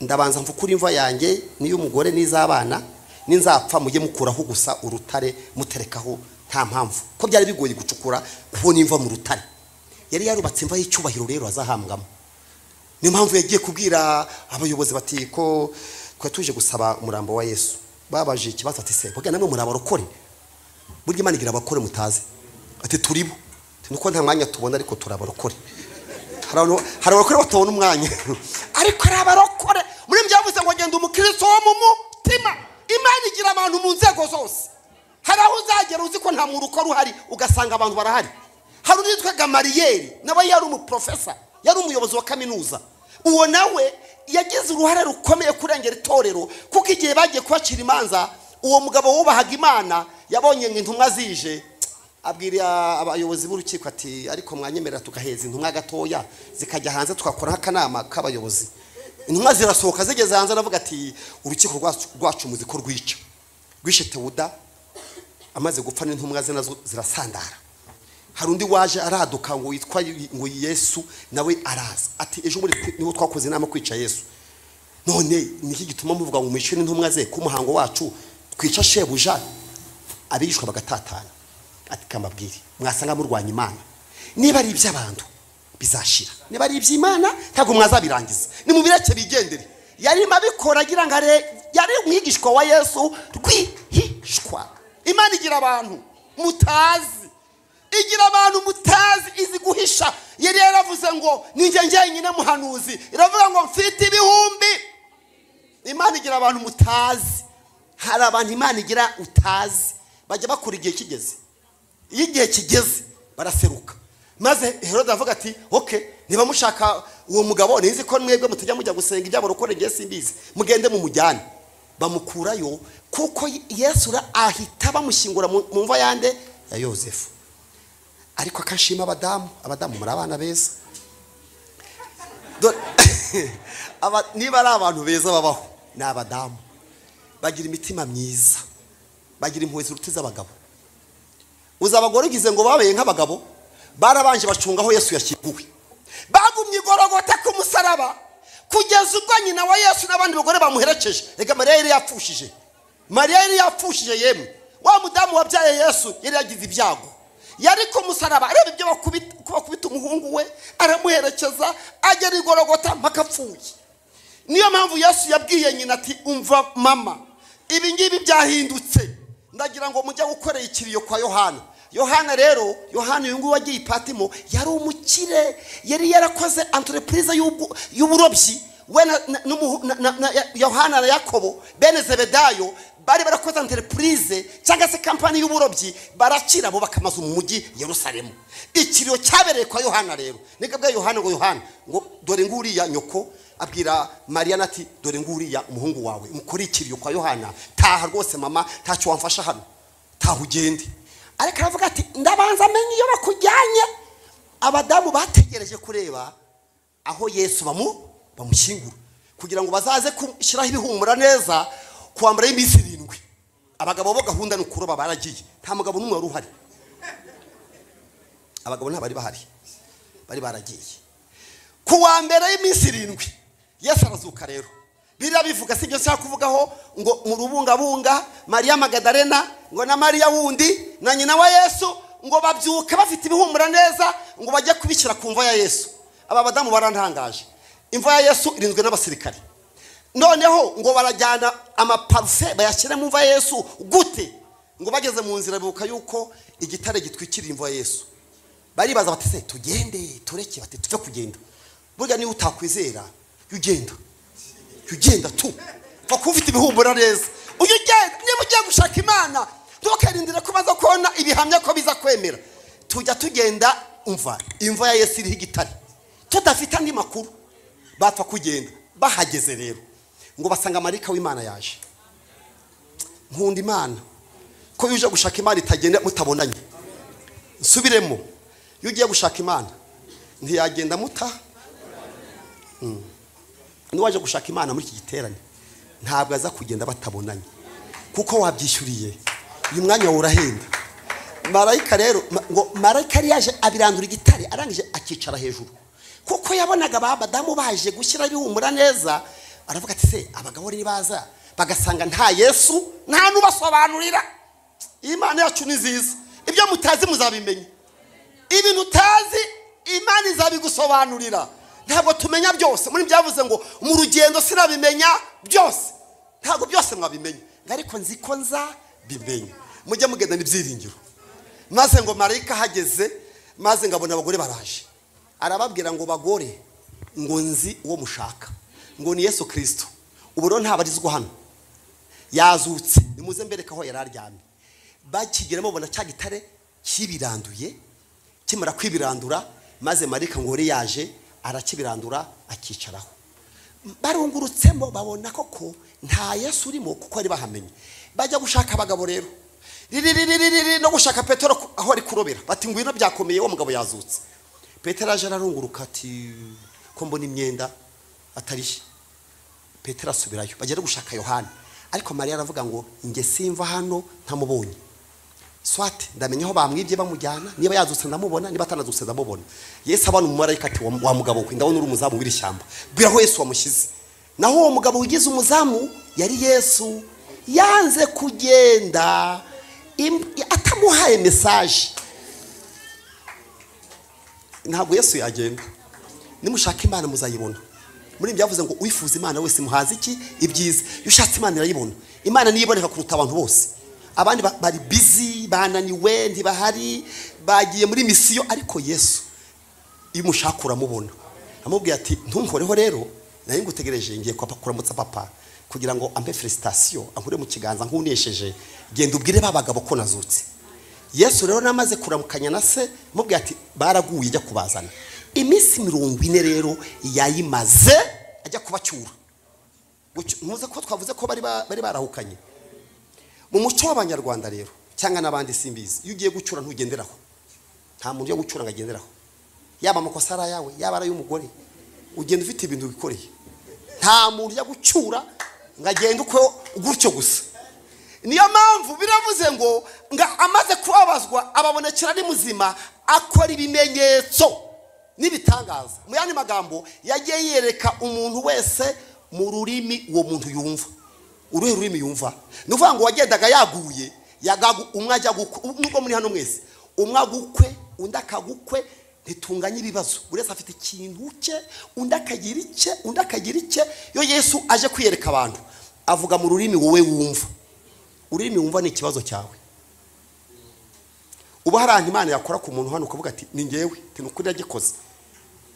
ndabanza mvukura imva yanjye n'iy'umugore n'iz'abana, ninzapfa mujye mukuraho gusa urutare muterekaho, nta mpamvu ko byari bigoye gucukura kubona imva mu rutare. Yari yarubatse imva y'icyubahiro rero azahambwamo. Niyo mpamvu yagiye kubwira abayobozi bati ko tuje gusaba umurambo wa Yesu. Babaje ikibazo ati se bwa namwe murabarokore, burya Imana igira abakore mutazi. Ati turibo, nuko nta mwanya tubona ariko turabarokore. Hari abarokore batabona umwanya ariko ari abarokore. Muri byavuze ngo genda umukristo wo mu mutima. Imana igira abantu mu nzego zose. Hari aho uzagera uzi ko nta muruko ruhari ugasanga abantu barahari. Hari uwitwa Gamariyeri nawe yari umuprofesa, yari umuyobozi wa kaminuza. Uwo nawe yagize uruhare rukomeye kurengera itorero, kuko igihe bagiye kubacira imanza uwo mugabo wubahaga Imana yabonye ngo intumwa zije, abwira abayobozi b'urukiko ati ariko mwanyemerera tugaheza intumwa gatoya zikajya hanze twakora akanama k'abayobozi. Intumwa zirasohoka zigeze hanze aravuga ati urukiko rwacu muzi ko rwishe Tewuda amaze gupfa, n'intumwa ze nazo zirasandara. Hari undi waje araduka ngo yitwa ngo Yesu, nawe araza ati ejo muri niho twakoze inama kwica Yesu. None niki gituma muvuga ngo mwishyure intumwa ze ku muhango wacu twica shebuja? Abigishwa bagatatana ati kamabwire mwasanga murwanya Imana, niba ari iby'abantu bizashira, niba ari iby'Imana ntago mwazabirangiza, ni mu bireke bigendere. Yari mabikora agira ngo yari umwigishwa wa Yesu rwihishwa. Imana igira abantu mutazi, igira abantu mutazi, izi guhisha. Yari yaravuze ngo ninjye njyenyine muhanuzi, iravuga ngo mfite ibihumbi. Imana igira abantu mutazi. Hari abantu Imana igira utazi, bajya bakora igihe kigeze. Iyo igihe kigeze baraseruka, maze Herode avuga ati okay, niba mushaka uwo mugabo nizi ko mwebwe mutajya mujya gusenga iby'abarokore ngiye simbizi, mugende mu mujyane. Bamukurayo kuko Yesu ahita bamushyingura mu mva yande ya Yosefu. Ariko akashima abadamu muri abana beza. Niba ari abantu beza babaho ni abadamu, bagira imitima myiza, bagira impuhwe ziruta iz'abagabo. Uzabagore ugize ngo babeye nk'abagabo, barabanje bacungaho Yesu yashyinguwe, bagumye igorogota ku musaraba kugeza ubwo nyina wa Yesu n'abandi bagore bamuherekeje. Rega Mariya yari yapfushije, Mariya yari yapfushije yemwe. Wa mudamu wabyaye Yesu yari yagize ibyago, yari ku musaraba areba ibyo bakubita umuhungu we, aramuherekeza agera igorogota mpaka apfuye. Niyo mpamvu Yesu yabwiye nyina ati umva mama, ibi ngibi byahindutse, ndagira ngo mujye gukorera ikiriyo kwa Yohana. Yohana rero, Yohana uyu nguyu wagiye Patimo yari umukire, yari yarakoze entreprise y'uburobyi. We na Yohana na Yakobo bene Zebedayo bari barakoze entreprise cyangwa se kampani y'uburobyi, barakira bo bakamaza mu mujyi Yerusalemu. Ikiriyo cyabereye kwa Yohana rero. Nigabwa Yohana ngo Yohana ngo dore nguriya nyoko, abwira Mariya nati dore nguriya umuhungu wawe, mukora ikiriyo kwa Yohana, taha rwose mama ntacyo wamfasha hano, taha ugende. Ariko aravuga ati ndabanza amenye iyo bakujyanye. Abadamu bategereje kureba aho Yesu bamushyingura kugira ngo bazaze kushiraho ibihumura neza kwambara iminsi 7. Abagabo bo gahunda ni kuroba baragiye, nta mugabo n'umwe wari uhari. Abagabo nta bari bahari, bari baragiye. Kuwa mbere y'iminsi 7 Yesu arazuka rero. Bira bivuga sibyo nshaka kuvugaho ngo mu rubungabunga Mariya Magdalena ngo na Mariya wundi na nyina wa Yesu ngo babyuka bafite ibihumura neza ngo bajye kubishyira ku mva ya Yesu. Aba badamu barantangaje. Imva ya Yesu irinzwe n'abasirikare. Noneho ngo barajyana amaparufe bayashyira mu mva ya Yesu gute? Ngo bageze mu nzira bibuka yuko igitare gitwikira imva ya Yesu. Bari baza bati se tugende tureke, bati tuve kugenda. Burya ni utakwizera ugenda tu bakufite ibihumura neza. Ugenda niba ugiye gushaka Imana ntukerindire ko baza kubona ibihamya ko biza kwemera. Tujya tugenda umva imva ya Yesu iriho igitare, tudafite andi makuru bapfa kugenda. Bahageze rero ngo basanga marika w'Imana yaje. Nkunda Imana ko yuje gushaka Imana itagenda mutabonanye. Nsubiremo, iyo ugiye gushaka Imana ntiyagenda muta. Niwaje gushaka Imana muri iki giterane ntabwo aza kugenda batabonanye, kuko wabyishyuriye uyu mwanya urahenda. Marayika rero ngo marayika yaje abirandura igitare arangije akicara hejuru kuko yabonaga abadamu baje gushyira bihumura neza, aravuga ati se abagabo nibaza bagasanga nta Yesu nta nubasobanurira. Imana yacu ni nziza, ibyo mutazi muzabimenya, ibintu utazi Imana izabigusobanurira. Ntabwo tumenya byose, muri byavuze ngo mu rugendo sinabimenya byose, ntabwo byose mwabimenya, ariko nzi ko nza bimenya. Mujye mugenda n'ibyiringiro. Maze ngo marayika hageze, maze ngabona abagore baraje, arababwira ngo bagore, ngo nzi uwo mushaka, ngo ni Yesu Kristo. Ubu rero ntabarizwa hano, yazutse, nimuze mbereka aho yararyamye. Bakigera mubona cya gitare kibiranduye, kimara kwibirandura, maze marayika ngo yaje arakibirandura akicaraho. Barungurutsemo babona koko nta Yesu urimo, kuko ari bahamenye. Bajya gushaka abagabo rero, no gushaka Petero aho ari kurobera, bati ngwino byakomeye, wo mugabo yazutse. Petero aje ararunguruka ati ko mbona imyenda atarihe. Petero asubirayo, bagera gushaka Yohana, ariko Mariya aravuga ngo nge simva hano ntamubonye. Swate ndamenya aho bamwibye bamujyana, niba yazutse ndamubona, niba atanazutse ndamubona. Yesu abana umumarayika ati wa mugabo we, ndabona uri umuzamu w'iri shyamba, bwira aho Yesu wamushyize. Naho uwo mugabo wigize umuzamu yari Yesu, yanze kugenda atamuhaye message. Ntabwo Yesu yagenda, nimushaka Imana muzayibona. Muri byavuze ngo uwifuza Imana wese muhazi iki ibyiza. Yushatse Imana irayibona. Imana niyiboneka kuruta abantu bose. Abandi bari busy, bananiwe, ntibahari, bagiye muri misiyo, ariko Yesu imushakura mubona. Amubwiye ati ntunkoreho rero, naye ngutegereje ngiye kuramutsa papa kugira ngo ampe felicitation, ankure mu kiganza nkunesheje, genda ubwire babagabo ko nazutse. Yesu rero namaze kuramukanya na se, amubwiye ati baraguye ijya kubazana. Iminsi 40 rero yayimaze ajya kubacyura. Muze ko twavuze ko bari barahukanye. Mu muco w'Abanyarwanda rero cyangwa nabandi simbizi, iyo ugiye gucyura ntugenderaho, nta muntu yo gucyura ngagenderaho, yaba amakosa ara yawe yaba ara y'umugore, ugenda ufite ibintu bikoreye. Nta muntu yo gucyura ngagenda uko gutyo gusa. Niyo mpamvu biravuze ngo amaze kubabazwa ababonekera ari muzima, akora ibimenyetso n'ibitangaza. Mu yandi magambo yagiye yereka umuntu wese mu rurimi uwo muntu yumva. Uruhe rurimi yumva? Nuvuga ngo wagendaga yaguye, umwe ajya gukwe, nuko muri hano mwese umwe agukwe undi akagukwe, ntitunganye ibibazo, buri wese afite ikintu cye, undi akagira icye, undi akagira icye. Yo Yesu aje kwiyereka abantu, avuga mu rurimi wowe wumva. Ururimi wumva ni ikibazo cyawe. Uba hari Imana yakora ku muntu hano ukavuga ati ni ngewe, tinukuri yagikoze.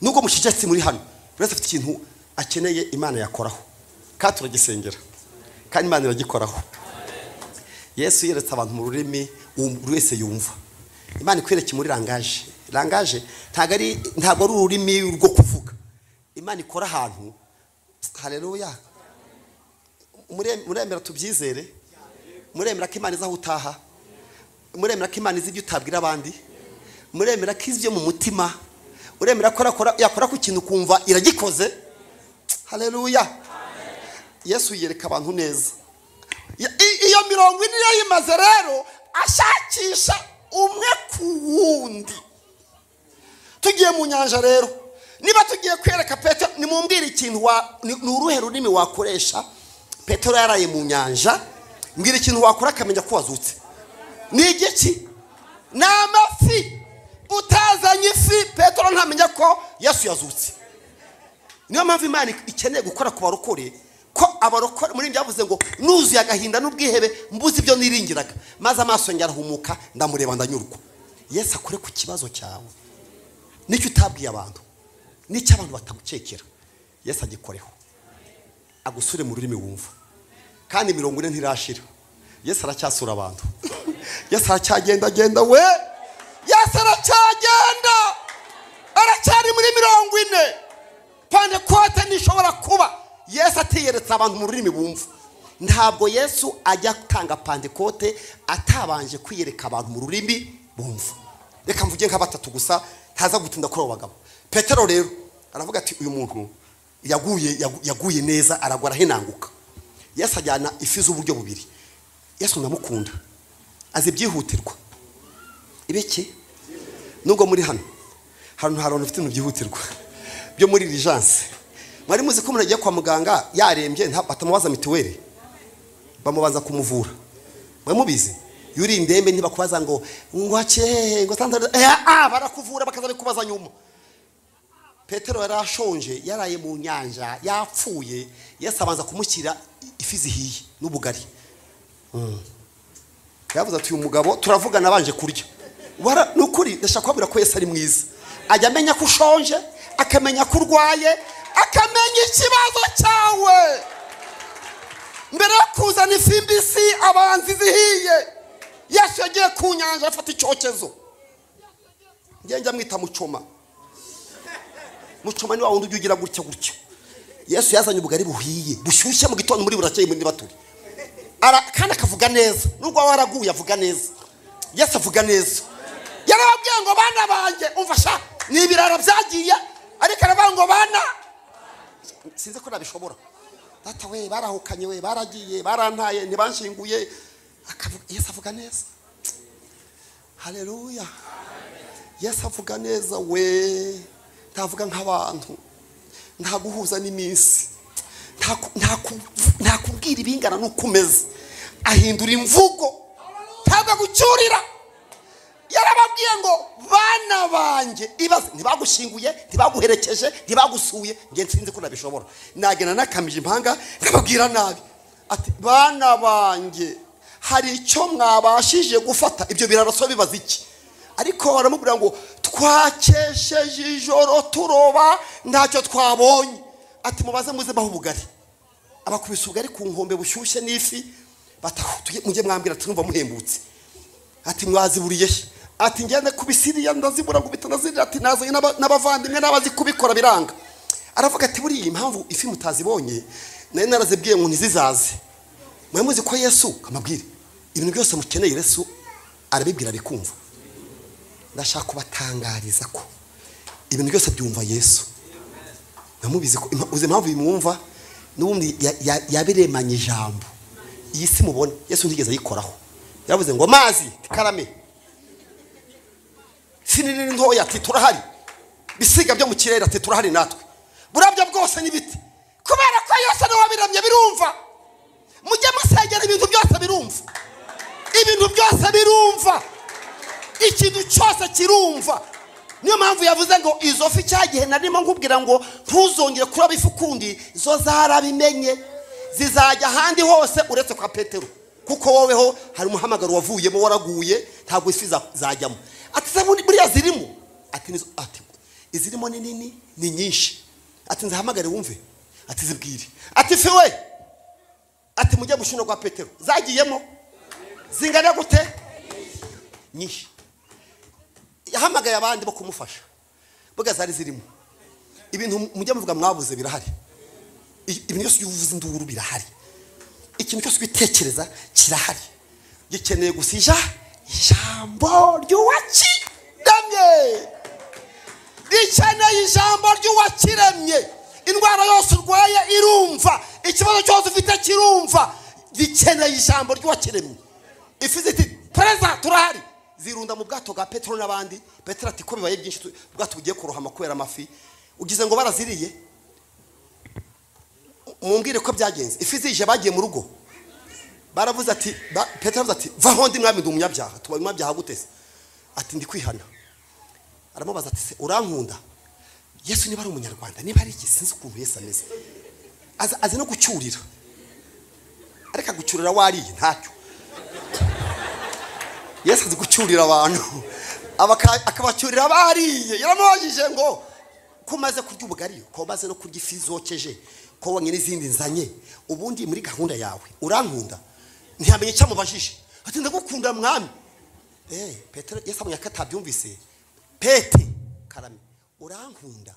Nuko mushijetse muri hano, buri wese afite ikintu akeneye Imana yakoraho, kandi turagisengera, kandi Imana iragikoraho. Yesu yeretse abantu mu rurimi buri wese yumva. Imana ikwereke muri langaje. Langaje ntabwo ari ururimi rwo kuvuga. Imana ikora ahantu. Haleluya. Muremera tubyizere. Muremera ko Imana izaho utaha. Muremera ko Imana izibyo utabwira abandi. Muremera ko izbyo mu mutima. Uremera ko yakora ku kintu kumva iragikoze. Haleluya. Yesu yereka abantu neza. Iyo 40 yayimaze rero ashakisha umwe ku wundi. Tugiye mu nyanja rero, niba tugiye kwereka Petero, nimumbwire ikintu ni uruhe rurimi wakoresha. Petero yaraye mu nyanja, mbwira ikintu wakora akamenya ko wazutse. Ni igiki? N'amafi. Utazanye ifi, Petero ntamenya ko Yesu yazutse. Niyo mpamvu Imana ikeneye gukora ku barokore, ko abarokore muri byavuze ngo nuzuye agahinda n'ubwihebe, mbuze ibyo niringiraga, maze amaso ngarahumuka, ndamureba ndanyurwa. Yesu akore ku kibazo cyawe. Nicyo utabwiye abantu, nicyo abantu batagukekera, Yesu agikoreho, agusure mu rurimi wumva. Kandi 40 ntirashira, Yesu aracyasura abantu. Yesu aracyagenda we, Yesu aracyagenda, aracyari muri 40. Pentekote nishobora kuba Yesu atiyeretse abantu mu rurimi bumva. Ntabwo Yesu ajya gutanga Pentekote atabanje kwiyereka abantu mu rurimi bumva. Reka mvuge nka batatu gusa, ntaza gutinda kuri abo bagabo. Petero rero aravuga ati uyu muntu yaguye neza, aragwa arahinanguka. Yesu ajyana ifi z'uburyo bubiri. Yesu ndamukunda, azi byihutirwa. Ibiki nubwo muri hano ufite ibintu byihutirwa, byo muri urgence. Mwari muzi ko umuntu agiye kwa muganga yarembye batamubaza mituweli, bamubaza kumuvura. Mwe mubizi yuri indembe ntibakubaza ngo ngwache ngo tandara barakuvura bakaza bikubaza nyuma. Petero yarashonje yaraye mu nyanja yapfuye, Yesu abanza kumushyira ifi zihiye n'ubugari. Yavuze ati uyu mugabo turavugana abanje kurya. Nukuri ndashaka kubwira ko Yesu ari mwiza. Ajya amenya ko ushonje, akamenya ko urwaye, akamenya ikibazo cyawe. Mbere yo kuzana ifi mbisi abanzi zihiye, Yesu yagiye ku nyanja afata icyokezo. Njye mwita mucoma. Mucoma ni wa wundi ugira gutya gutya. Yesu yazanye ubugari buhiye bushyushye mu gitondo muri burakeye muri baturi. Kandi akavuga neza, nubwo waraguye avuga neza. Yesu avuga neza. Yarababwiye ngo bana banjye umfasha ni ibirara byagiye, ariko aravuga ngo bana sinze ko nabishobora. Data we barahukanye we baragiye barantaye ntibanshinguye. Yesu avuga neza. Haleluya. Yesu avuga neza we. Ntavuga nk'abantu, nta guhuza n'iminsi, nta kubwira ibingana n'ukumeze, ahindura imvugo, ntabwo gucyurira. Yarababwiye ngo bana banjye ibaze ntibagushinguye, ntibaguherekeje, ntibagusuye, nge nsinzi ko nabishobora. Nagena nakamije impanga nkababwira nabi ati bana banjye hari icyo mwabashije gufata, ibyo biraraso bibaza iki? Ariko baramubwira ngo twakesheje ijoro turoba ntacyo twabonye. Ati mubaze muze baho ubugari. Abakubise ubugari ku nkombe bushyushye n'ifi, mujye mwambwira tunumva muhembutse. Ati mwaziburiye. Ati ngende kubisiriya ndazibura ngo bitanazirira. Ati nazanye n'abavandimwe n'abazi kubikora biranga. Aravuga ati buri impamvu ifi mutazibonye nari narazibwiye ngo ntizizaze. Mwe muzi ko Yesu kamabwire ibintu byose mukeneye Yesu arabibwira bikumva. Ndashaka kubatangariza ko ibintu byose byumva Yesu. Namubizi ko uzi impamvu bimwumva n'ubundi yabiremanye ijambo. Iyi si mubona Yesu ntigeze ayikoraho. Yavuze ngo mazi tikarame, sinini ntoya ati turahari, bisiga byo mu kirere ati turahari natwe, burabyo bwose n'ibiti. Kubera ko Yesu niwe wabiramye birumva. Mujye musengera ibintu byose birumva. Ibintu byose birumva. Ikintu cyose kirumva. Niyo mpamvu yavuze ngo izo fi cyagihe narimo nkubwira ngo ntuzongere kuraba ifu kundi, zo zarabimenye zizajya handi hose uretse kwa Petero, kuko woweho hari umuhamagaro wavuyemo waraguye, ntabwo ifi zajyamo. Ati se buriya zirimo? Ati izirimo ni nini ni nyinshi. Ati nzahamagare wumve. Ati zibwire. Ati fi we, ati mujye gushino kwa Petero zagiyemo zingana gute? Nyinshi. Yahamagaye abandi bo kumufasha. Boga zari zirimo. Ibintu mujye muvuga mwabuze birahari. Ibintu byose yuvuze induru birahari. Ikintu cyose bitekereza kirahari. Gikeneye gusija ijambo ry'uwakiremye. Gikeneye ijambo ry'uwakiremye. Indwara yose urwaye irumva. Ikibazo cyose ufite kirumva. Gikeneye ijambo ry'uwakiremye. Ifiziti pereza turahari. Zirunda mu bwato bwa Petero n'abandi. Petero ati ko bibaye byinshi ubwato bugiye kurohama kubera amafi. Ugize ngo baraziriye. Mumbwire ko byagenze. Ifi zije bagiye mu rugo. Baravuze ati Petero avuze ati vaho ndi mwami ndi umunyabyaha. Tuba umunyabyaha gutese. Ati ndi kwihana. Aramubaza ati se urankunda? Yesu niba ari umunyarwanda, niba ari iki sinzi ukuntu Yesu ameze. Azi no gucyurira. Areka gucyurira wariye ntacyo. Yesu azi gucyurira abantu. Akabacyurira bariye. Yaramubajije ngo kumaze kurya ubugari, ko maze no kurya ifi zokeje, ko wanye n'izindi nzanye, ubundi muri gahunda yawe urankunda? Ntiyamenye icyo amubajije. Ati ndagukunda mwami. Petero Yesu amenya ko atabyumvise. Pete karame urankunda?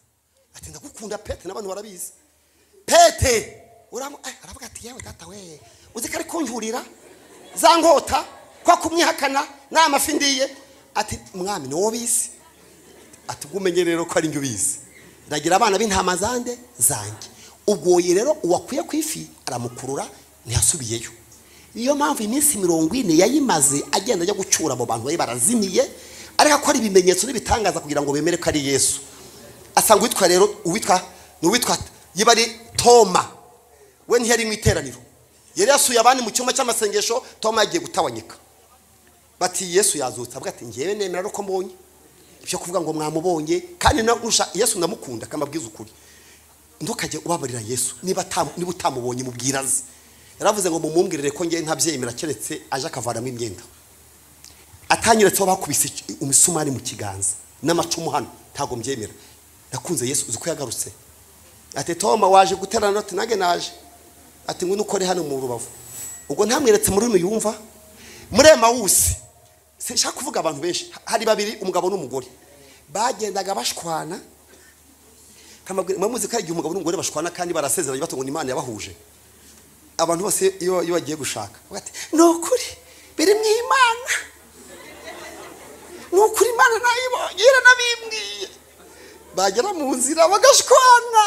Ati ndagukunda Pete, n'abantu barabizi. Pete aravuga ati yewe data we uzi ko ari kunjurira za nkota kwa kumwihakana n'amafi ndiye. Ati mwami no bizi. Ati gumenye rero ko ari njye ubizi. Ndagira abana b'intama zanjye. Ubwo rero uwakwiye kwifi aramukurura ntiyasubiyeyo. Niyo mpamvu iminsi 40 yayimaze agenda ajya gucyura abo bantu bari barazimiye, ariko akora ibimenyetso n'ibitangaza kugira ngo bemere ko ari Yesu. asanga witwa rero uwitwa yiba ari Toma, we ntiyari mu iteraniro, yari yasuye abandi mu cyumba cy'amasengesho. Toma yagiye gutawanyika, bati Yesu yazutse. Avuga ati ngewe nemera ko mbonye ibyo kuvuga ngo mwamubonye, kandi Yesu ndamukunda kamabwiza ukuri, ntukajye ubabarira Yesu niba utamubonye mubwiraze. Yaravuze ngo mumumbwirire ko ngewe ntabyemera keretse aje akavaramo imyenda. Atanyeretse aho bakubise umusumari mu kiganza n'amacumu hano, ntago mbyemera. Nakunze Yesu, uzi ko yagarutse. Ati Toma waje guterana, ati nage naje. Ati ngo nukore hano mu Rubavu. Ubwo ntamweretse muri no yumva murema wusi. Sinshaka kuvuga abantu benshi, hari babiri umugabo n'umugore bagendaga bashwana. Kamabwira mamuzi ko igihe umugabo n'umugore bashwana kandi barasezeranye bato ngo Imana yabahuje. Abantu bose iyo bagiye gushaka bati nokuri biri mu Imana, nukuri Imana nayibonye nabimbwiye. Bagera mu nzira bagashwana,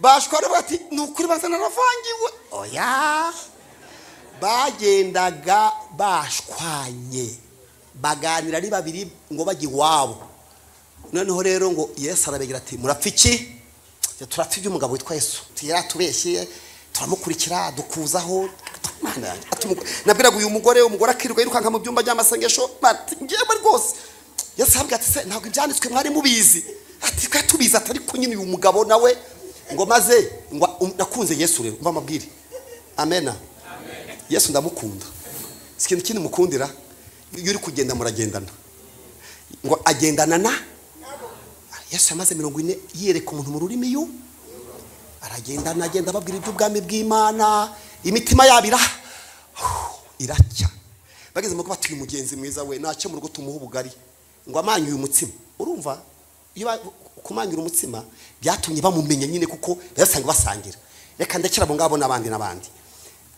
bashwana bati nukuri bazana ravangiwe. Oya, bagendaga bashwanye baganira ari babiri ngo bajye iwabo. Noneho rero ngo Yesu arabegera ati murapfiki? Turapfibye umugabo witwa Yesu, yaratubeshye turamukurikira dukuzaho. Nabwiraga uyu umugore akirirwa yirukanka mu byumba by'amasengesho, ngiye rwose. Yesu abwira ati se ntabwo ibyanditswe mwari mubizi? Ati twa tubizi, atari ko nyine uyu mugabo nawe ngo maze ngo nakunze Yesu. Rero mva mabwire amena, Yesu ndamukunda. Ikintu kindi mukundira, iyo uri kugenda muragendana, ngo agendana na Yesu yamaze 40 yereka umuntu mu rurimi yu aragendana, agenda babwira iby'ubwami bw'Imana, imitima yabira iracya. Bageze mu ko batuye umugenzi mwiza we nace mu rugo tumuha ubugari ngo amanyuye umutsima. Urumva iyo kumanyura umutsima byatumye bamumenya nyine kuko yasanga basangira. Reka ndekera abo ngabo n'abandi.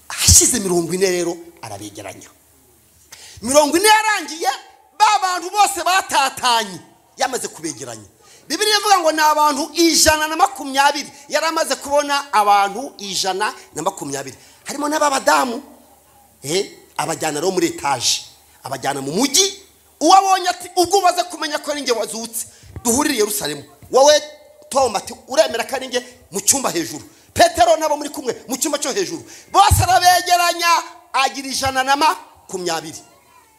Hashize 40 rero arabegeranya. 40 yarangiye, ba bantu bose batatanye yamaze kubegeranya. Bibiliya ivuga ngo ni abantu 120. Yaramaze kubona abantu 120, harimo n'abadamu abajyana ro muri etage, abajyana mu mujyi. Uwabonye ati ubwo baze kumenya ko ninge wazutse duhurire Yerusalemu. Wowe Toma ati uremera ko ninge mu cyumba hejuru, Petero nabo muri kumwe mu cyumba cyo hejuru, bose arabegeranya agira 120.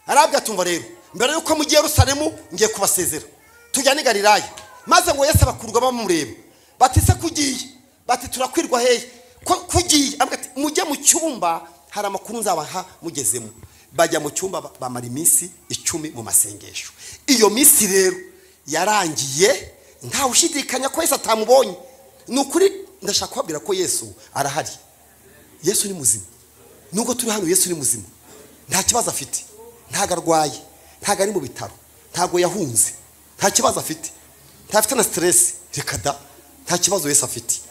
Arabwa tumva rero mbere yuko mu Yerusalemu ngiye kubasezera tujyane i Galilaya. Maze ngo Yesu abakurwa bamureba bati se kugiye? Bati turakwirwa hehe ko kugiye? Ati mujye mu cyumba hari amakuru nzabaha mugezemo. Bajya mu cyumba bamara iminsi 10 mu masengesho. Iyo minsi rero yarangiye nta ushidikanya ko Yesu atamubonye. Nukuri ndashaka kubabwira ko Yesu arahari. Yesu ni muzima. Nuko turi hano Yesu ni muzima. Nta kibazo afite, ntago arwaye, ntago ari mu bitaro, ntago yahunze, nta kibazo afite, ntafite na stress. Reka da, nta kibazo Yesu afite.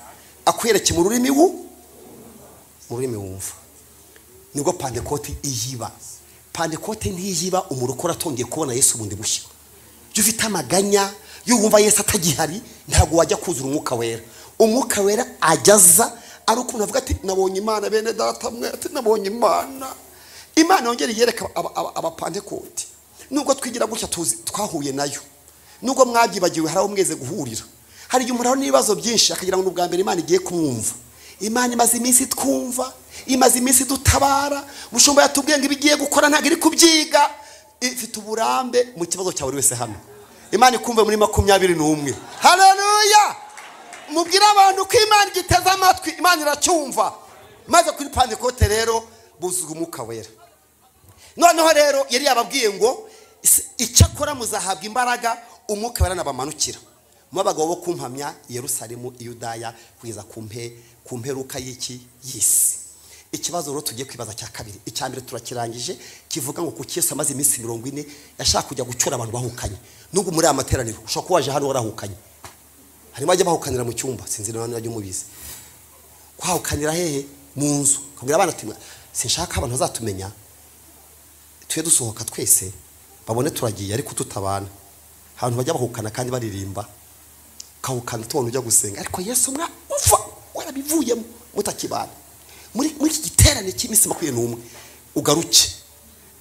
Akwereke mu rurimi wumva. Nibwo Pentecote iyiba. Pentecote ntiyiba umurokora atongeye kubona Yesu bundi bushya. Byo ufite amaganya yo wumva Yesu atagihari, ntago wajya kuzura umwuka wera. Umwuka wera ajaza ari ukuntu avuga ati nabonye Imana bene data mwe, ati nabonye Imana. Imana yongera yereka aba Pentecote. Nubwo twigira gutya twahuye nayo, nubwo mwagibagiwe haraho mweze guhurira, hari igihe umuraho n'ibibazo byinshi akagira ngo ubwa mbere Imana igiye kumwumva. Imana imaze iminsi twumva, imaze iminsi dutabara. Mushumba yatubwiye ngo ibigiye gukora ntago iri kubyiga, ifite uburambe mu kibazo cya buri wese hano. Imana ikumve muri 21. Haleluya! Mubwira abantu ko Imana igiteze amatwi, Imana iracyumva. Maze kuri Pentecote rero buzuga umwuka wera. Noneho rero yari yababwiye ngo icyakora muzahabwa imbaraga umwuka wera nabamanukira. Mubagabo bo kumpamya Yerusalemu, Yudaya kugeza ku mperuka y'isi. Ikibazo rero tugiye kwibaza cya kabiri. Icyambere turakirangije kivuga ngo kuki Yesu amaze iminsi 40 yashaka kujya gucura abantu bahukanye. Nubwo muri amateraniro ushaka kuwaje hano warahukanye. Harimo ajya bahukanira mu cyumba, sinzi n'abantu bajya umubizi. Kwahukanira hehe? Mu nzu. Kabwira abana ati sinshaka abantu bazatumenya. Tuye dusohoka twese babone turagiye ariko tutabana. Abantu bajya bahukana kandi baririmba. Kahukana tubona ujya gusenga. Ariko Yesu mwa ufa warabivuyemo mutakibana. Muri iki giterane cy'iminsi 21 ugaruke.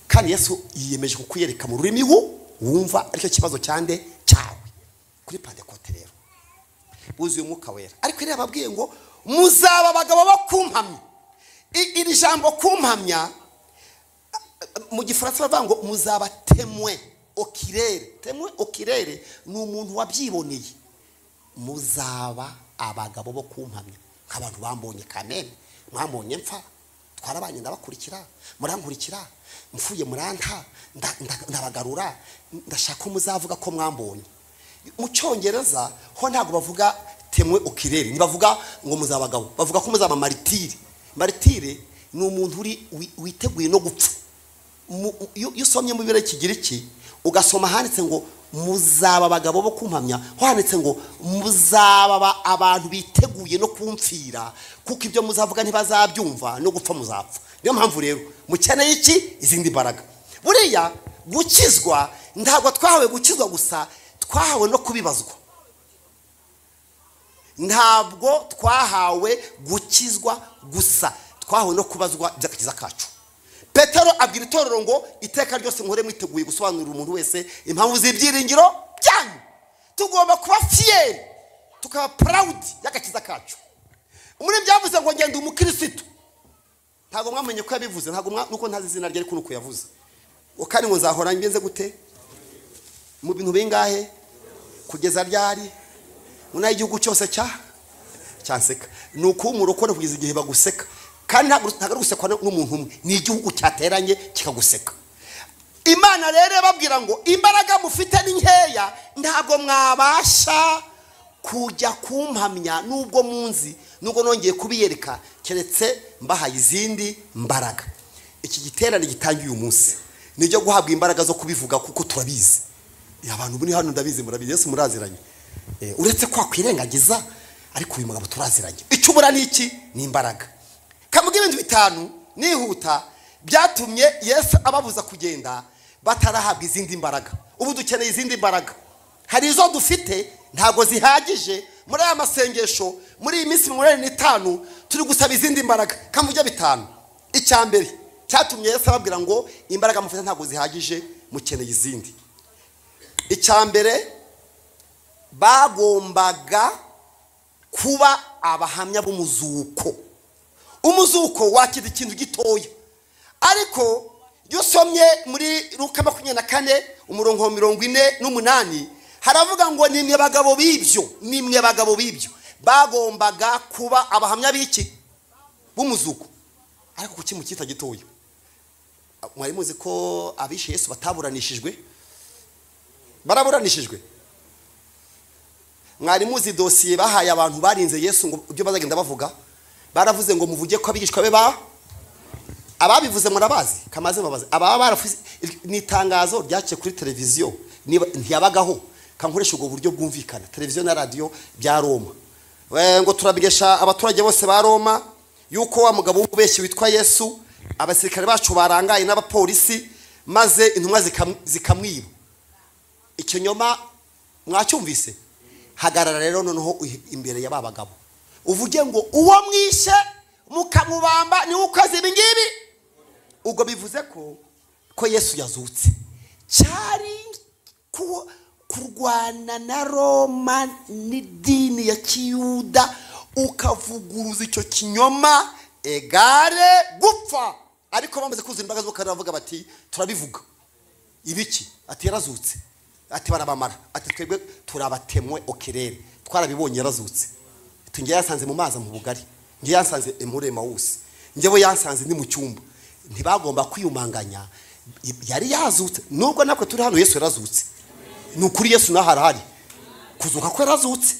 Kandi Yesu yiyemeje kukuyereka mu rurimi wumva, aricyo kibazo cyande cyawe. Kuri Pentecote rero buzuye umwuka wera. Ariko rero ababwiye ngo muzaba abagabo bo kumpamya. Iri jambo kumpamya mu gifaransa bavuga ngo muzaba témoin oculaire. Témoin oculaire ni umuntu wabyiboneye. Muzaba abagabo bo kumpamya, nk'abantu bambonye kameme, mwambonye mfa, twarabanye ndabakurikira, murankurikira, mfuye muranta, ndabagarura, ndashaka muzavuga ko mwambonye. Mu cyongereza ho ntago bavuga témoin oculaire, ni bavuga ngo muzabagabo, bavuga ko muzaba martyr. Martyr ni umuntu uri witeguye no gupfa. Iyo usomye mu bibiri kigiriki ugasoma handitse ngo muzaba abagabo bo kumpamya, ho handitse ngo muzaba abantu biteguye no kumfira, kuko ibyo muzavuga ntibazabyumva no gupfa muzapfa. Niyo mpamvu rero mukeneye iki? Izindi mbaraga. Buriya gukizwa ntabwo twahawe gukizwa gusa, twahawe no kubibazwa. Ntabwo twahawe gukizwa gusa, twahawe no kubazwa by'agakiza kacu. Petero abwira itorero ngo iteka ryose nkore mwiteguye gusobanurira umuntu wese impamvu z'ibyiringiro byanyu. Tugomba kuba fier, tukaba proud y'agakiza kacu. Muri byavuze ngo ngende umukristo, ntago mwamenye ko yabivuze, ntago nuko ntazi izina rye ariko nuko yavuze. Ukari ngo nzahora ngenze gute mu bintu bingahe kugeza ryari munaye igihugu cyose cyanseka. Nuko umurokore kugeza igihe baguseka, kandi ntago gusekwa n'umuntu umwe, ni igihugu cyateranye kikaguseka. Imana rero babwira ngo imbaraga mufite ni nkeya, ntabwo mwabasha kujya kumpamya nubwo munzi, nubwo nongeye kubiyereka, keretse mbahaye izindi mbaraga. Iki giterane gitangiye uyu munsi nijyo guhabwa imbaraga zo kubivuga, kuko turabizi. Abantu buri hano ndabizi, murabizi, Yesu muraziranye. Uretse kwa kwirengagiza, ariko uyu mugabo turaziranye. Icubura niki? Ni imbaraga. Kamuga ibintu bitanu nihuta byatumye Yesu ababuza kugenda batarahabwa izindi mbaraga. Ubu dukeneye izindi mbaraga. Hari izo dufite ntago zihagije. Muri aya masengesho muri iyi minsi 85 turi gusaba izindi mbaraga. Kamuga bitanu. Icyambere cyatumye Yesu ababwira ngo imbaraga mufite ntago zihagije, mukeneye izindi. Icyambere bagombaga kuba abahamya b'umuzuko. Umuzuko wakira ikintu gitoya, ariko yosomye muri Luka 24 umurongo 48 haravuga ngo nimwe bagabo b'ibyo bagombaga kuba abahamya b'iki b'umuzuko. Ariko kuki mu cyita gitoya? Mwari muzi ko abishe Yesu bataburanishijwe? Baraburanishijwe. Mwari muzi dosiye bahaye abantu barinze Yesu ngo ibyo bazagenda bavuga? Baravuze ngo muvuge ko abigishwa be ababivuze murabazi, kamaze babaze. Aba barafuze ni tangazo ryaciye kuri televiziyo, ntiyabagaho kankoresha ubwo buryo bwumvikana, televiziyo na radio bya Roma. Ngo turabigesha abaturage bose ba Roma yuko wa mugabo w'ubeshyi witwa Yesu, abasirikare bacu barangaye n'abapolisi, maze intumwa zikamwiba. Icyo nyoma mwacyumvise? Hagarara rero noneho imbere y'ababagabo uvuge ngo uwo mwishe mukamubamba ni ukoze ibingibi. Ubwo bivuze ko Yesu yazutse. Cyari kurwana na Roma n'idini ya Kiyuda, ukavuguruza icyo kinyoma egare gupfa. Ariko bamaze kuzuza imbaraga zo karavuga bati turabivuga ibiki, ati yarazutse, ati barabamara, ati twebwe turabatemwe okirere, twarabibonye yarazutse. Tungiye yasanze mu mazi mu bugari, ngiye yasanze emurema wose, njyewe yasanze ni mu cyumba. Ntibagomba kwiyumanganya, yari yazutse. Nubwo nako turi hano Yesu yarazutse, nukuri Yesu naharahari kuzuka ko yarazutse.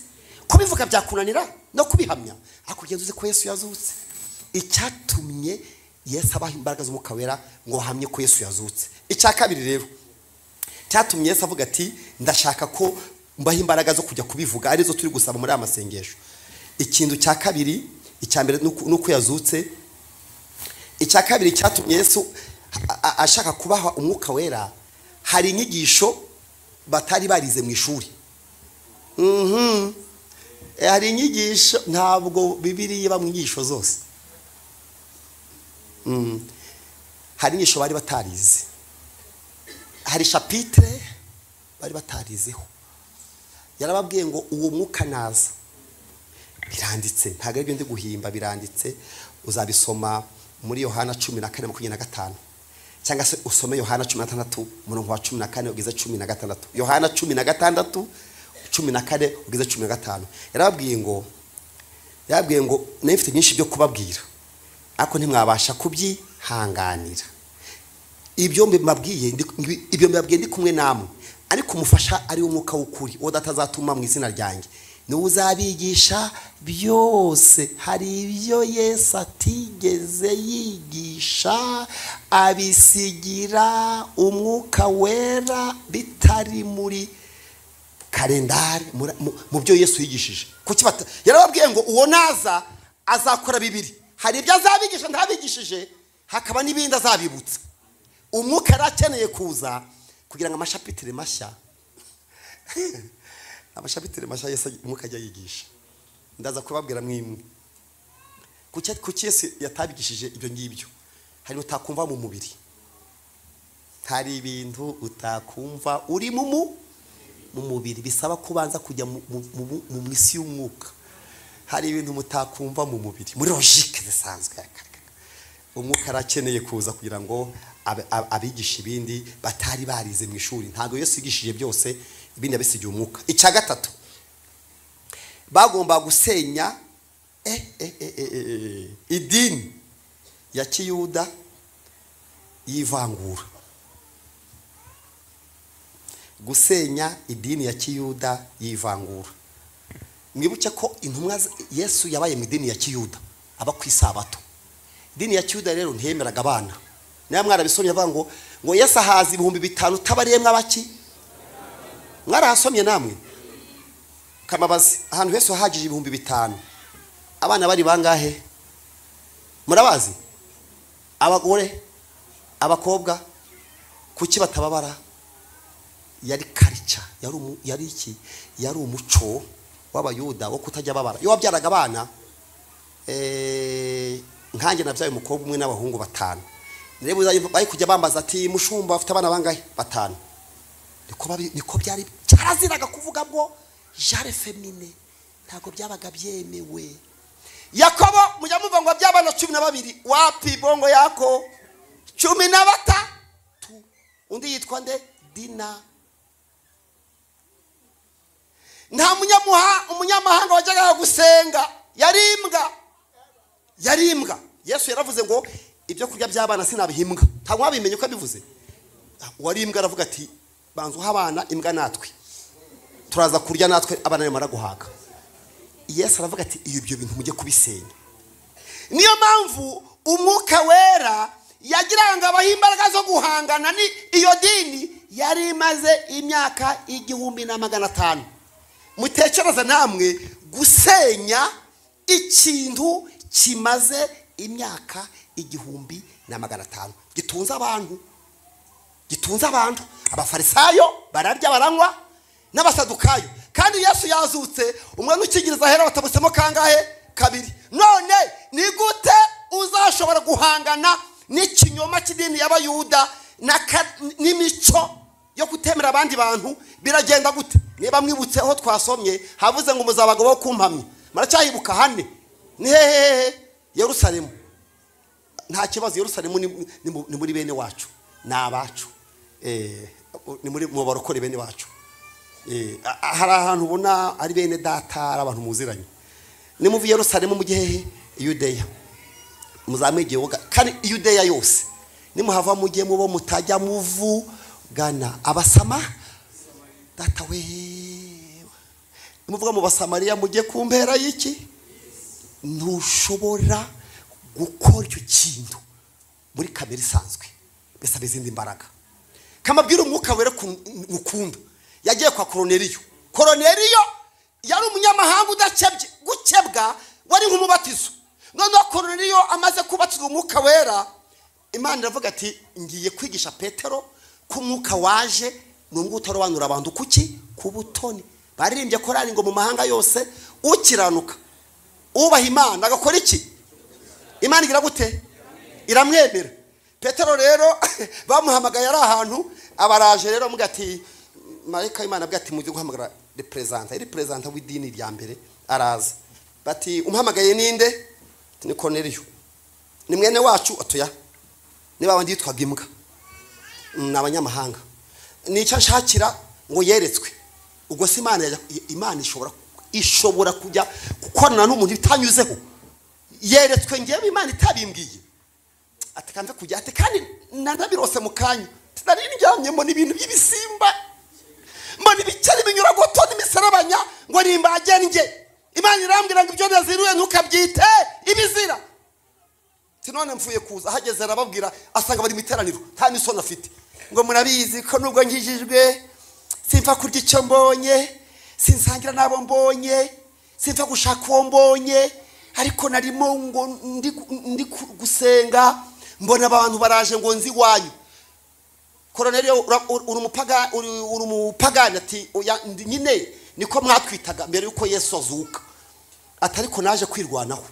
Kubivuga byakunanira no kubihamya, akugenzuze ko Yesu yazutse. Icyatumye Yesu abaha imbaraga z'umwuka wera ngo bahamye ko Yesu yazutse. Icya kabiri rero cyatumye Yesu avuga ati ndashaka ko mbaha imbaraga zo kujya kubivuga, arizo turi gusaba muri amasengesho. Ikintu cya kabiri, icyambere nuko yazutse. Icya kabiri cyatumye Yesu ashaka kubaha umwuka wera, hari inyigisho batari barize mu ishuri. Hari inyigisho ntabwo Bibiliya iba mu nyigisho zose. Hari inyigisho bari batarize, hari chapitre bari batarizeho. Yarababwiye ngo uwo mwuka naza biranditse, ntabwo ari byo ndi guhimba, biranditse. Uzabisoma muri Yohana 14:25 cyangwa se usome Yohana 16 umurongo wa 14 ugeze 16. Yohana 16 14 ugeze 15. yarababwiye ngo nifite byinshi byo kubabwira ariko ntimwabasha kubyihanganira. Ibyo mbabwiye ndi kumwe namwe, ariko umufasha ari umwuka w'ukuri uwo datazatuma mu izina ryanjye niwe uzabigisha byose. Hari ibyo Yesu atigeze yigisha abisigira umwuka wera bitari muri kalendari mu byo Yesu yigishije. Kuki yarababwiye ngo uwo naza azakora bibiri, hari ibyo azabigisha ntabigishije, hakaba n'ibindi azabibutsa. Umwuka arakeneye kuza kugira ngo amashapitire mashya amashapitire mashya Yesu umwuka ajya yigisha. Ndaza kubabwira mwimwe kuki Yesu yatabigishije ibyo ngibyo. Hari utakumva mu mubiri, hari ibintu utakumva uri mu mubiri, bisaba kubanza kujya mu misi y'umwuka. Hari ibintu mutakumva mu mubiri muri logique zisanzwe. Umwuka arakeneye kuza kugira ngo abigisha ibindi batari barize mu ishuri. Ntago Yesu yigishije byose, ibindi yabisigiye umwuka. Icya gatatu, bagomba gusenya idini ya Kiyuda y'ivangura. Gusenya idini ya Kiyuda y'ivangura. Mwibuke ko intumwa Yesu yabaye mu idini ya Kiyuda aba ku isabato. Idini ya Kiyuda rero ntiyemeraga abana. Niba mwarabisomye avuga ngo Yesu ahaza 5,000 tabariyemwe abaki. Mwarahasomye namwe kamabazi ahantu Yesu ahagije 5,000. Abana bari bangahe murabazi? Abagore, abakobwa. Kuki batababara? Yari culture, yari iki? Yari umuco w'abayuda wo kutajya babara. Iyo wabyaraga abana nkanjye nabyaye umukobwa umwe n'abahungu 5. Rero bari kujya bambaza ati mushumba afite abana bangahe? 5. Niko byari cyaraziraga kuvuga ngo jare feminine, ntago byabaga byemewe. Yakobo mujya muvuga ngo by'abana 12, wapi bongo yako 13. Undi yitwa nde? Dina. Nta umunyamahanga wajyaga gusenga, yari imbwa. Yesu yaravuze ngo ibyo kurya by'abana sinabihimbwa. Ntabwo wabimenye ko bivuze. Wari imbwa aravuga ati banzu habana imbwa natwe turaza kurya natwe abana bamara guhaga. Yesu aravuga ati ibyo bintu mujye kubisenya. Niyo mpamvu umwuka wera yagiranga abahimbaraga zo guhangana ni iyo dini yari imaze imyaka 1,500. Mutekereza namwe gusenya ikintu kimaze imyaka 1,500 gitunza abantu. Abafarisayo bararya baranywa n'abasadukayo, kandi Yesu yazutse umwana ukigiriza hera batabusemo kangahe? 2. None ni gute uzashobora guhangana n'ikinyoma cy'idini y'abayuda n'imico yo kutemera abandi bantu? Biragenda gute? Niba mwibutse aho twasomye havuze ngo muzabaga bo kumpamya, maracyayibuka hane ni hehe? Yerusalemu. Nta kibazo, Yerusalemu ni muri bene wacu, n'abacu. Ni muri mu barokore bene wacu. Hari ahantu ubona ari bene data, ari abantu muziranye. Ni mu Yerusalemu mu gihe Yudeya muzamege woga, kandi Yudeya yose nimuhava mugiye mubo mutajya muvugana abasama data we. Nimuvuga mu Basamariya mugiye kumpera y'iki? Ntushobora gukora icyo kintu muri kamere isanzwe, bisaba izindi imbaraga. Kamabwira umwuka wera ukunda. Yagiye kwa Korneliyo yari umunyamahanga udakebye, gukebwa wari nk'umubatizo. None Korneliyo amaze kubatizwa umwuka wera, Imana iravuga ati ngiye kwigisha Petero ko umwuka waje n'ubwo utarobanura abantu kuki kubutoni. Baririmbye korari ngo mu mahanga yose ukiranuka ubaha Imana agakora iki? Imana igira gute? Iramwemera. Petero rero bamuhamagaye ari ahantu abaraje rero mugati marayika Imana bwati mujye guhamagara representa w'idini rya mbere araza. bati umpamagaye ninde? Ni Corneliyo. Ni mwene wacu? Atoya. Ni babandi yitwaga imbwa. N'abanyamahanga. Nicyo nshakira ngo yeretswe. Ubwo si Imana ishobora kujya gukorana n'umuntu bitanyuzeho. Yeretswe ngewe Imana itabimbwiye. Ati kanze kujya ati kandi nandabirose mu kanya. Nari njyamye mbona ibintu by'ibisimba. Mbona ibikeri binyura goto n'imisarabanya ngo nimbaje nge. Imana irambwira ngo ibyo naziruye ntukabyite ibizira. Tinone mfuye kuza hageze arababwira asanga bari miteraniro nta nisoni afite. Ngo murabizi ko nubwo nkijijwe simfa kurya icyo mbonye, sinsangira nabo mbonye, simfa gushaka uwo mbonye, ariko narimo ngo ndi gusenga mbona abantu baraje ngo nzi wanyu. Corneliyo uri umupagani ati nyine niko mwatwitaga mbere yuko Yesu azuka. Atariko naje kwirwanaho.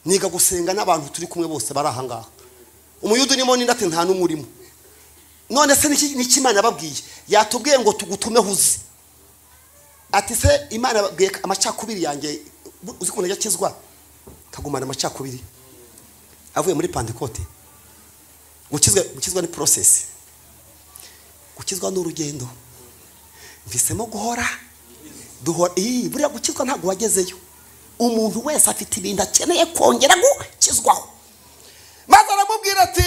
Niga gusenga n'abantu turi kumwe bose bari aha ngaha. Umuyudu nimo n'indate nta n'umurimo. None se niki Imana yababwiye? Yatubwiye ngo tugutume huzi. Ati se Imana yababwiye amacakubiri yanjye uzi ko yakizwa kagumana amacakubiri. Avuye muri Pentecote. Gukizwa ni process. Gukizwa n'urugendo. Mvisemo guhora buriya gukizwa ntabwo wagezeyo. Umuntu wese afite ibintu akeneye kongera gukizwaho. Maze aramubwira ati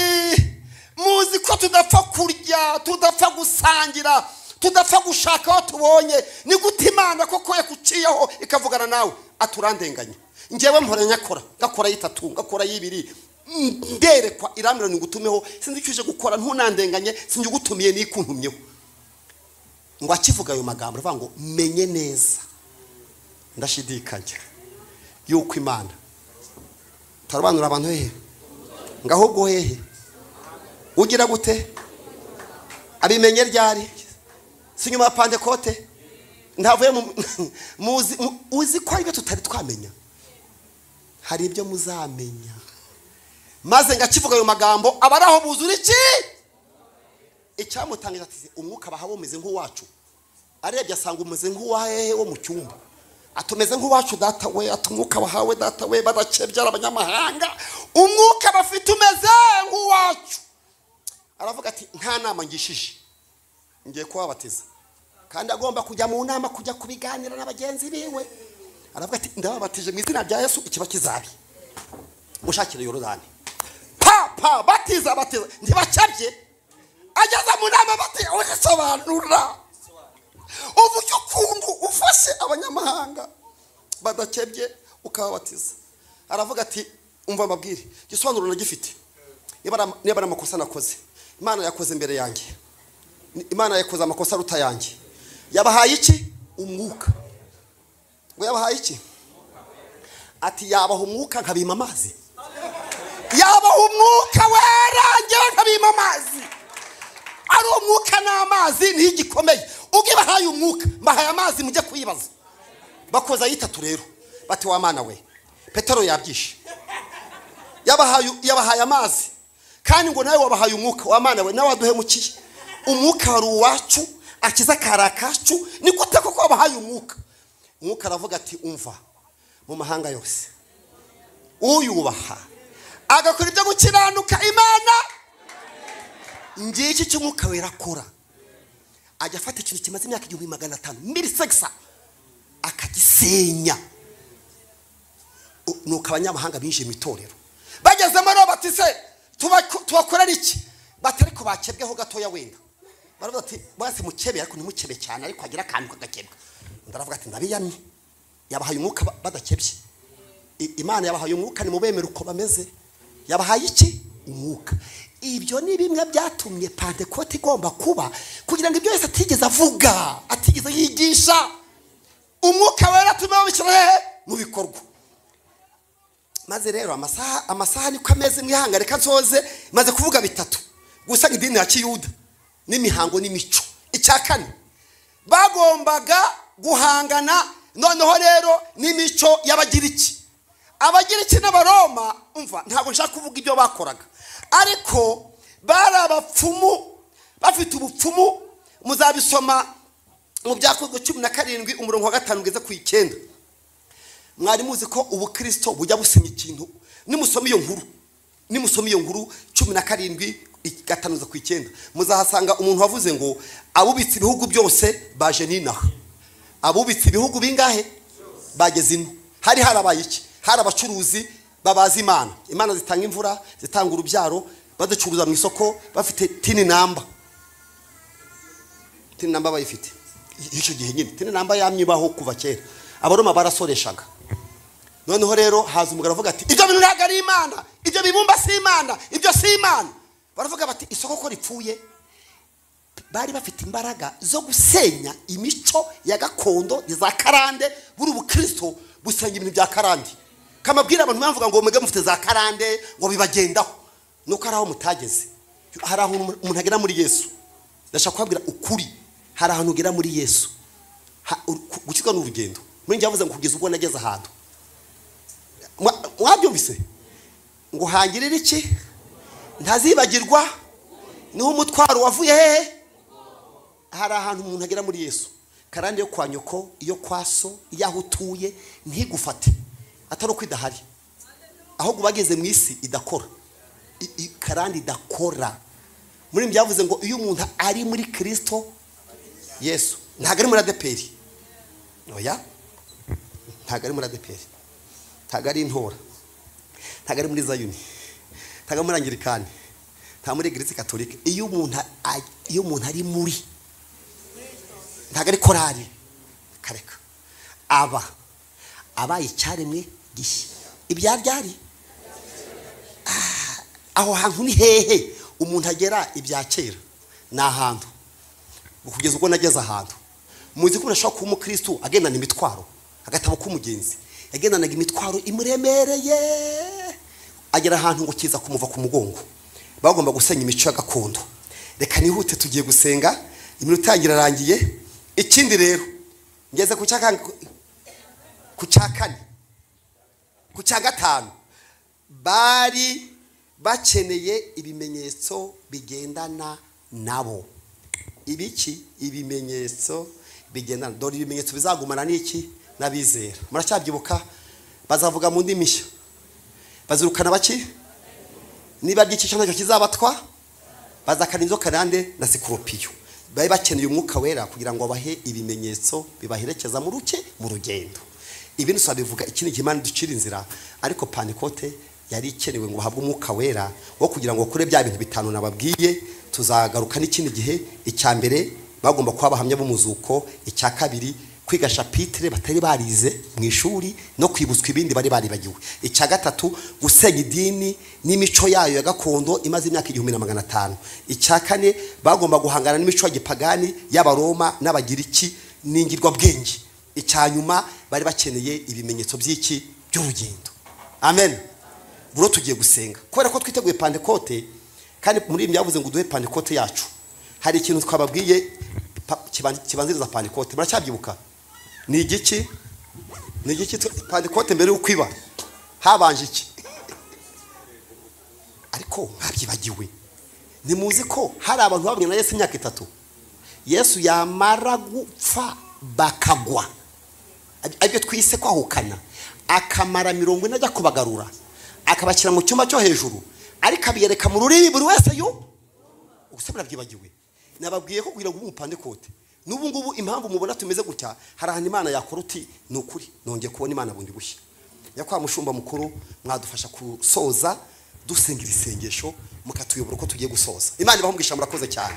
muzi ko tudapfa kurya, tudapfa gusangira, tudapfa gushaka aho tubonye. Ni gute Imana koko yakuciyeho ikavugana nawe aturandenganya. Ngewe mpora nyakora gakora yitatu gakora yibiri nderekwa iramiro ningutumeho sinzi cyuje gukora ntunandenganye sinje gutumiye nikuntumyeho. Ngo akivuga ayo magambo avuga ngo menye neza ndashidikanya yuko Imana tarabanura abantu hehe ngaho go hehe ugira gute abimenye ryari sinyuma Pentecote ndavuye muzi uzi ko ibyo tutari twamenya hari ibyo muzamenya. Maze ngakivuga ayo magambo abaraho buzura iki icyamutangira ati umwuka bahabo umeze nk'uwacu. Arebye asanga umeze nk'uwahe wo mu cyumba. Atumeze nk'uwacu data we, atumwuka bahawe data we badacebyara abanyamahanga. Umwuka bafite umeze nk'uwacu. Aravuga ati nta nama ngishije. Ngiye kubabatiza. Kandi agomba kujya mu nama kujya kubiganira n'abagenzi biwe. Aravuga ati ndababatije mu izina rya Yesu ikiba kizabi. Mushakire Yorodani. Papa batiza ntibacabye. Ageza mu nama bati ugasobanura. Uburyo kundu ufashe abanyamahanga badakebye ukabatiza. Aravuga ati umva mabwire gisobanuro nagifite. Niba amakosa nakoze. Imana yakoze imbere yanjye. Imana yakoze amakosa ruta yanjye. Yabahaye iki? Umwuka. Ngo yabahaye iki? Ati yabaho umwuka nkabima amazi. Yabaho umwuka werange nkabima amazi. Ari umwuka n'amazi ntigikomeye. Ugibahaye umwuka mbahaye amazi mujye kuyibaza. Bakoza yitatu rero. Bati wa Mana we. Petero yabyishe. Yabahaye amazi. Kandi ngo nawe wabahaye umwuka wa Mana we nawe waduhemukiye. Umwuka wari uwacu akiza karakacu ni gute koko wabahaye umwuka. Umwuka aravuga ati umva mu mahanga yose uyubaha agakora ibyo gukiranuka Imana ngiki cy'umwuka wera akora. Ajya afata ikintu kimaze imyaka 1500 miliseksa akagisenya. Nuko abanyamahanga binje mu itorero bagezemo no batise tubakorera iki batariko bakebweho gatoya wenda. Baravuga ati base mukebe ariko ni mukebe cyane ariko agira kantu kagakebwa. Ndaravuga ati ndabiyamye yabahaye umwuka badakebye. Imana yabahaye umwuka ni mubemera uko bameze. Yabahaye iki? Umwuka. Ibyo ni bimwe byatumye Pentecote igomba kuba kugira ngo ibyo yose atigeze avuga atigeze yigisha. Umwuka wera tumabishyira mu bikorwa. Maze rero amasaha niko ameze mwihanga reka nsoze maze kuvuga bitatu. Gusa idini ya Kiyuda n'imihango n'imico. Icyakane bagombaga guhangana noneho rero n'imico y'abagiriki. Abagiriki n'abaroma umva ntabwo nshaka kuvuga ibyo bakoraga. Ariko bari abapfumu bafite ubupfumu muzabisoma mu byakozwe 17 umurongo wa 5 ugeze ku 9. mwari muzi ko ubukristo bujya busenya ikintu. Nimusoma iyo nkuru 17:5-9 muzahasanga umuntu wavuze ngo abubitse ibihugu byose baje ninaha. Abubitse ibihugu bingahe bageze ino. Hari harabaye iki? Hari abacuruzi babaza Imana zitanga imvura, zitanga urubyaro, baducuruza mu isoko bafite tini namba bayifite. Icyo gihe nyine tini namba yamyibaho kuva kera. Abaroma barasoreshaga. Noneho rero haza umugabo avuga ati ibyo bintu ntabwo ari Imana, ibyo bibumba si Imana, ibyo si Imana. Baravuga bati isoko ko ripfuye. Bari bafite imbaraga zo gusenya imico ya gakondo za karande. Buri ubukristo busenya ibintu bya karande. Kamabwira abantu bavuga ngo mwege mufite za karande ngo bibagendaho. Nuko araho mutageze. Hari aho umuntu agera muri Yesu. Ndashaka kubabwira ukuri. Hari ahantu ugera muri Yesu. Gukizwa n'urugendo. Muri njye yavuze ngo kugeza ubwo nageze ahantu. Mwabyumvise? Ngo hangirire iki? Ntazibagirwa. Niho umutwaro wavuye hehe? Hari ahantu umuntu agera muri Yesu. Karande yo kwa nyoko, iyo kwaso, yaho utuye ntigufate. Atari uko idahari. Aho bageze mu isi idakora. Karande idakora. Muri njye yavuze ngo iyo umuntu ari muri Kristo Yesu, ntago ari muri adeperi. Oya. Ntago ari muri adeperi. Ntago ari intora. Ntago ari muri Zayuni. Ntago ari muri Anglikani. Nta muri Eglise Katolike. Iyo umuntu ari muri ntago ari korari kareka aba icyaremwe gishya. Ibyaryari aho hantu ni hehe umuntu agera ibya kera. Na hantu kugeza ubwo nageze ahantu. Muzi ko nashaka kuba umukristo agendana imitwaro agatabo k'umugenzi. Yagendanaga imitwaro imuremereye. Agera ahantu ngo kiza kumuva ku mugongo. Bagomba gusenya imico ya gakondo. Reka nihute tugiye gusenga. Iminota irarangiye. Ikindi rero ngeze ku cya kane ku cya gatanu bari bakeneye ibimenyetso bigendana nabo. Ibiki? Ibimenyetso bigendana. Dore ibimenyetso bizagumana n'iki? N'abizera. Muracyabyibuka? Bazavuga mu ndimi nshya. Bazirukana baki? Niba by'icyo nacyo kizabatwa, bazakana inzoka nande na sikoropiyo. Bari bakeneye umwuka wera kugira ngo bahe ibimenyetso bibaherekeza mu rugendo. Ibintu sabivuga ikindi kimana ducira inzira, ariko Pentecote yari ikenewe ngo bahabwe umwuka wera wo kugira ngo kure bya bintu bitanu nababwiye. Tuzagaruka n'ikindi gihe. Icya mbere bagomba kuba bahamya b'umuzuko. Icya kabiri kwiga chapitre batari barize mu ishuri no kwibutswa ibindi bari baribagiwe. Icya gatatu gusenya idini n'imico yayo ya gakondo imaze imyaka 1500. Icya kane bagomba guhangana n'imico ya gipagani y'Abaroma n'Abagiriki n'ingirwa bwenge. Icya nyuma bari bakeneye ibimenyetso by'iki by'urugendo. Amen. Buro tugiye gusenga kubera ko twiteguye Pentecote, kandi muri ibi yavuze ngo duhe Pentecote yacu. Hari ikintu twababwiye kibanziriza Pentecote. Muracyabyibuka? Ni igiki Pentecote mbere y'ukwiba habanje iki? Ariko mwabyibagiwe. Nimuzi ko hari abantu babanye na Yesu imyaka 3. Yesu yamara gupfa bakagwa. Ibyo twise kwahukana. Akamara 40 ajya kubagarura. Akabashyira mu cyumba cyo hejuru. Ariko abiyereka mu rurimi buri wese Ubusabira byibagiwe. Nababwiye ko kugira ngo Pentecote n'ubu ngubu impamvu mubona tumeze gutya, hari ahantu Imana yakora uti ni ukuri nongeye kubona Imana bundi bushya. Yakwa mushumba mukuru mwadufasha gusoza dusenga ibisengesho mukatuyobora ko tugiye gusoza. Imana ibahumgisha murakoze cyane.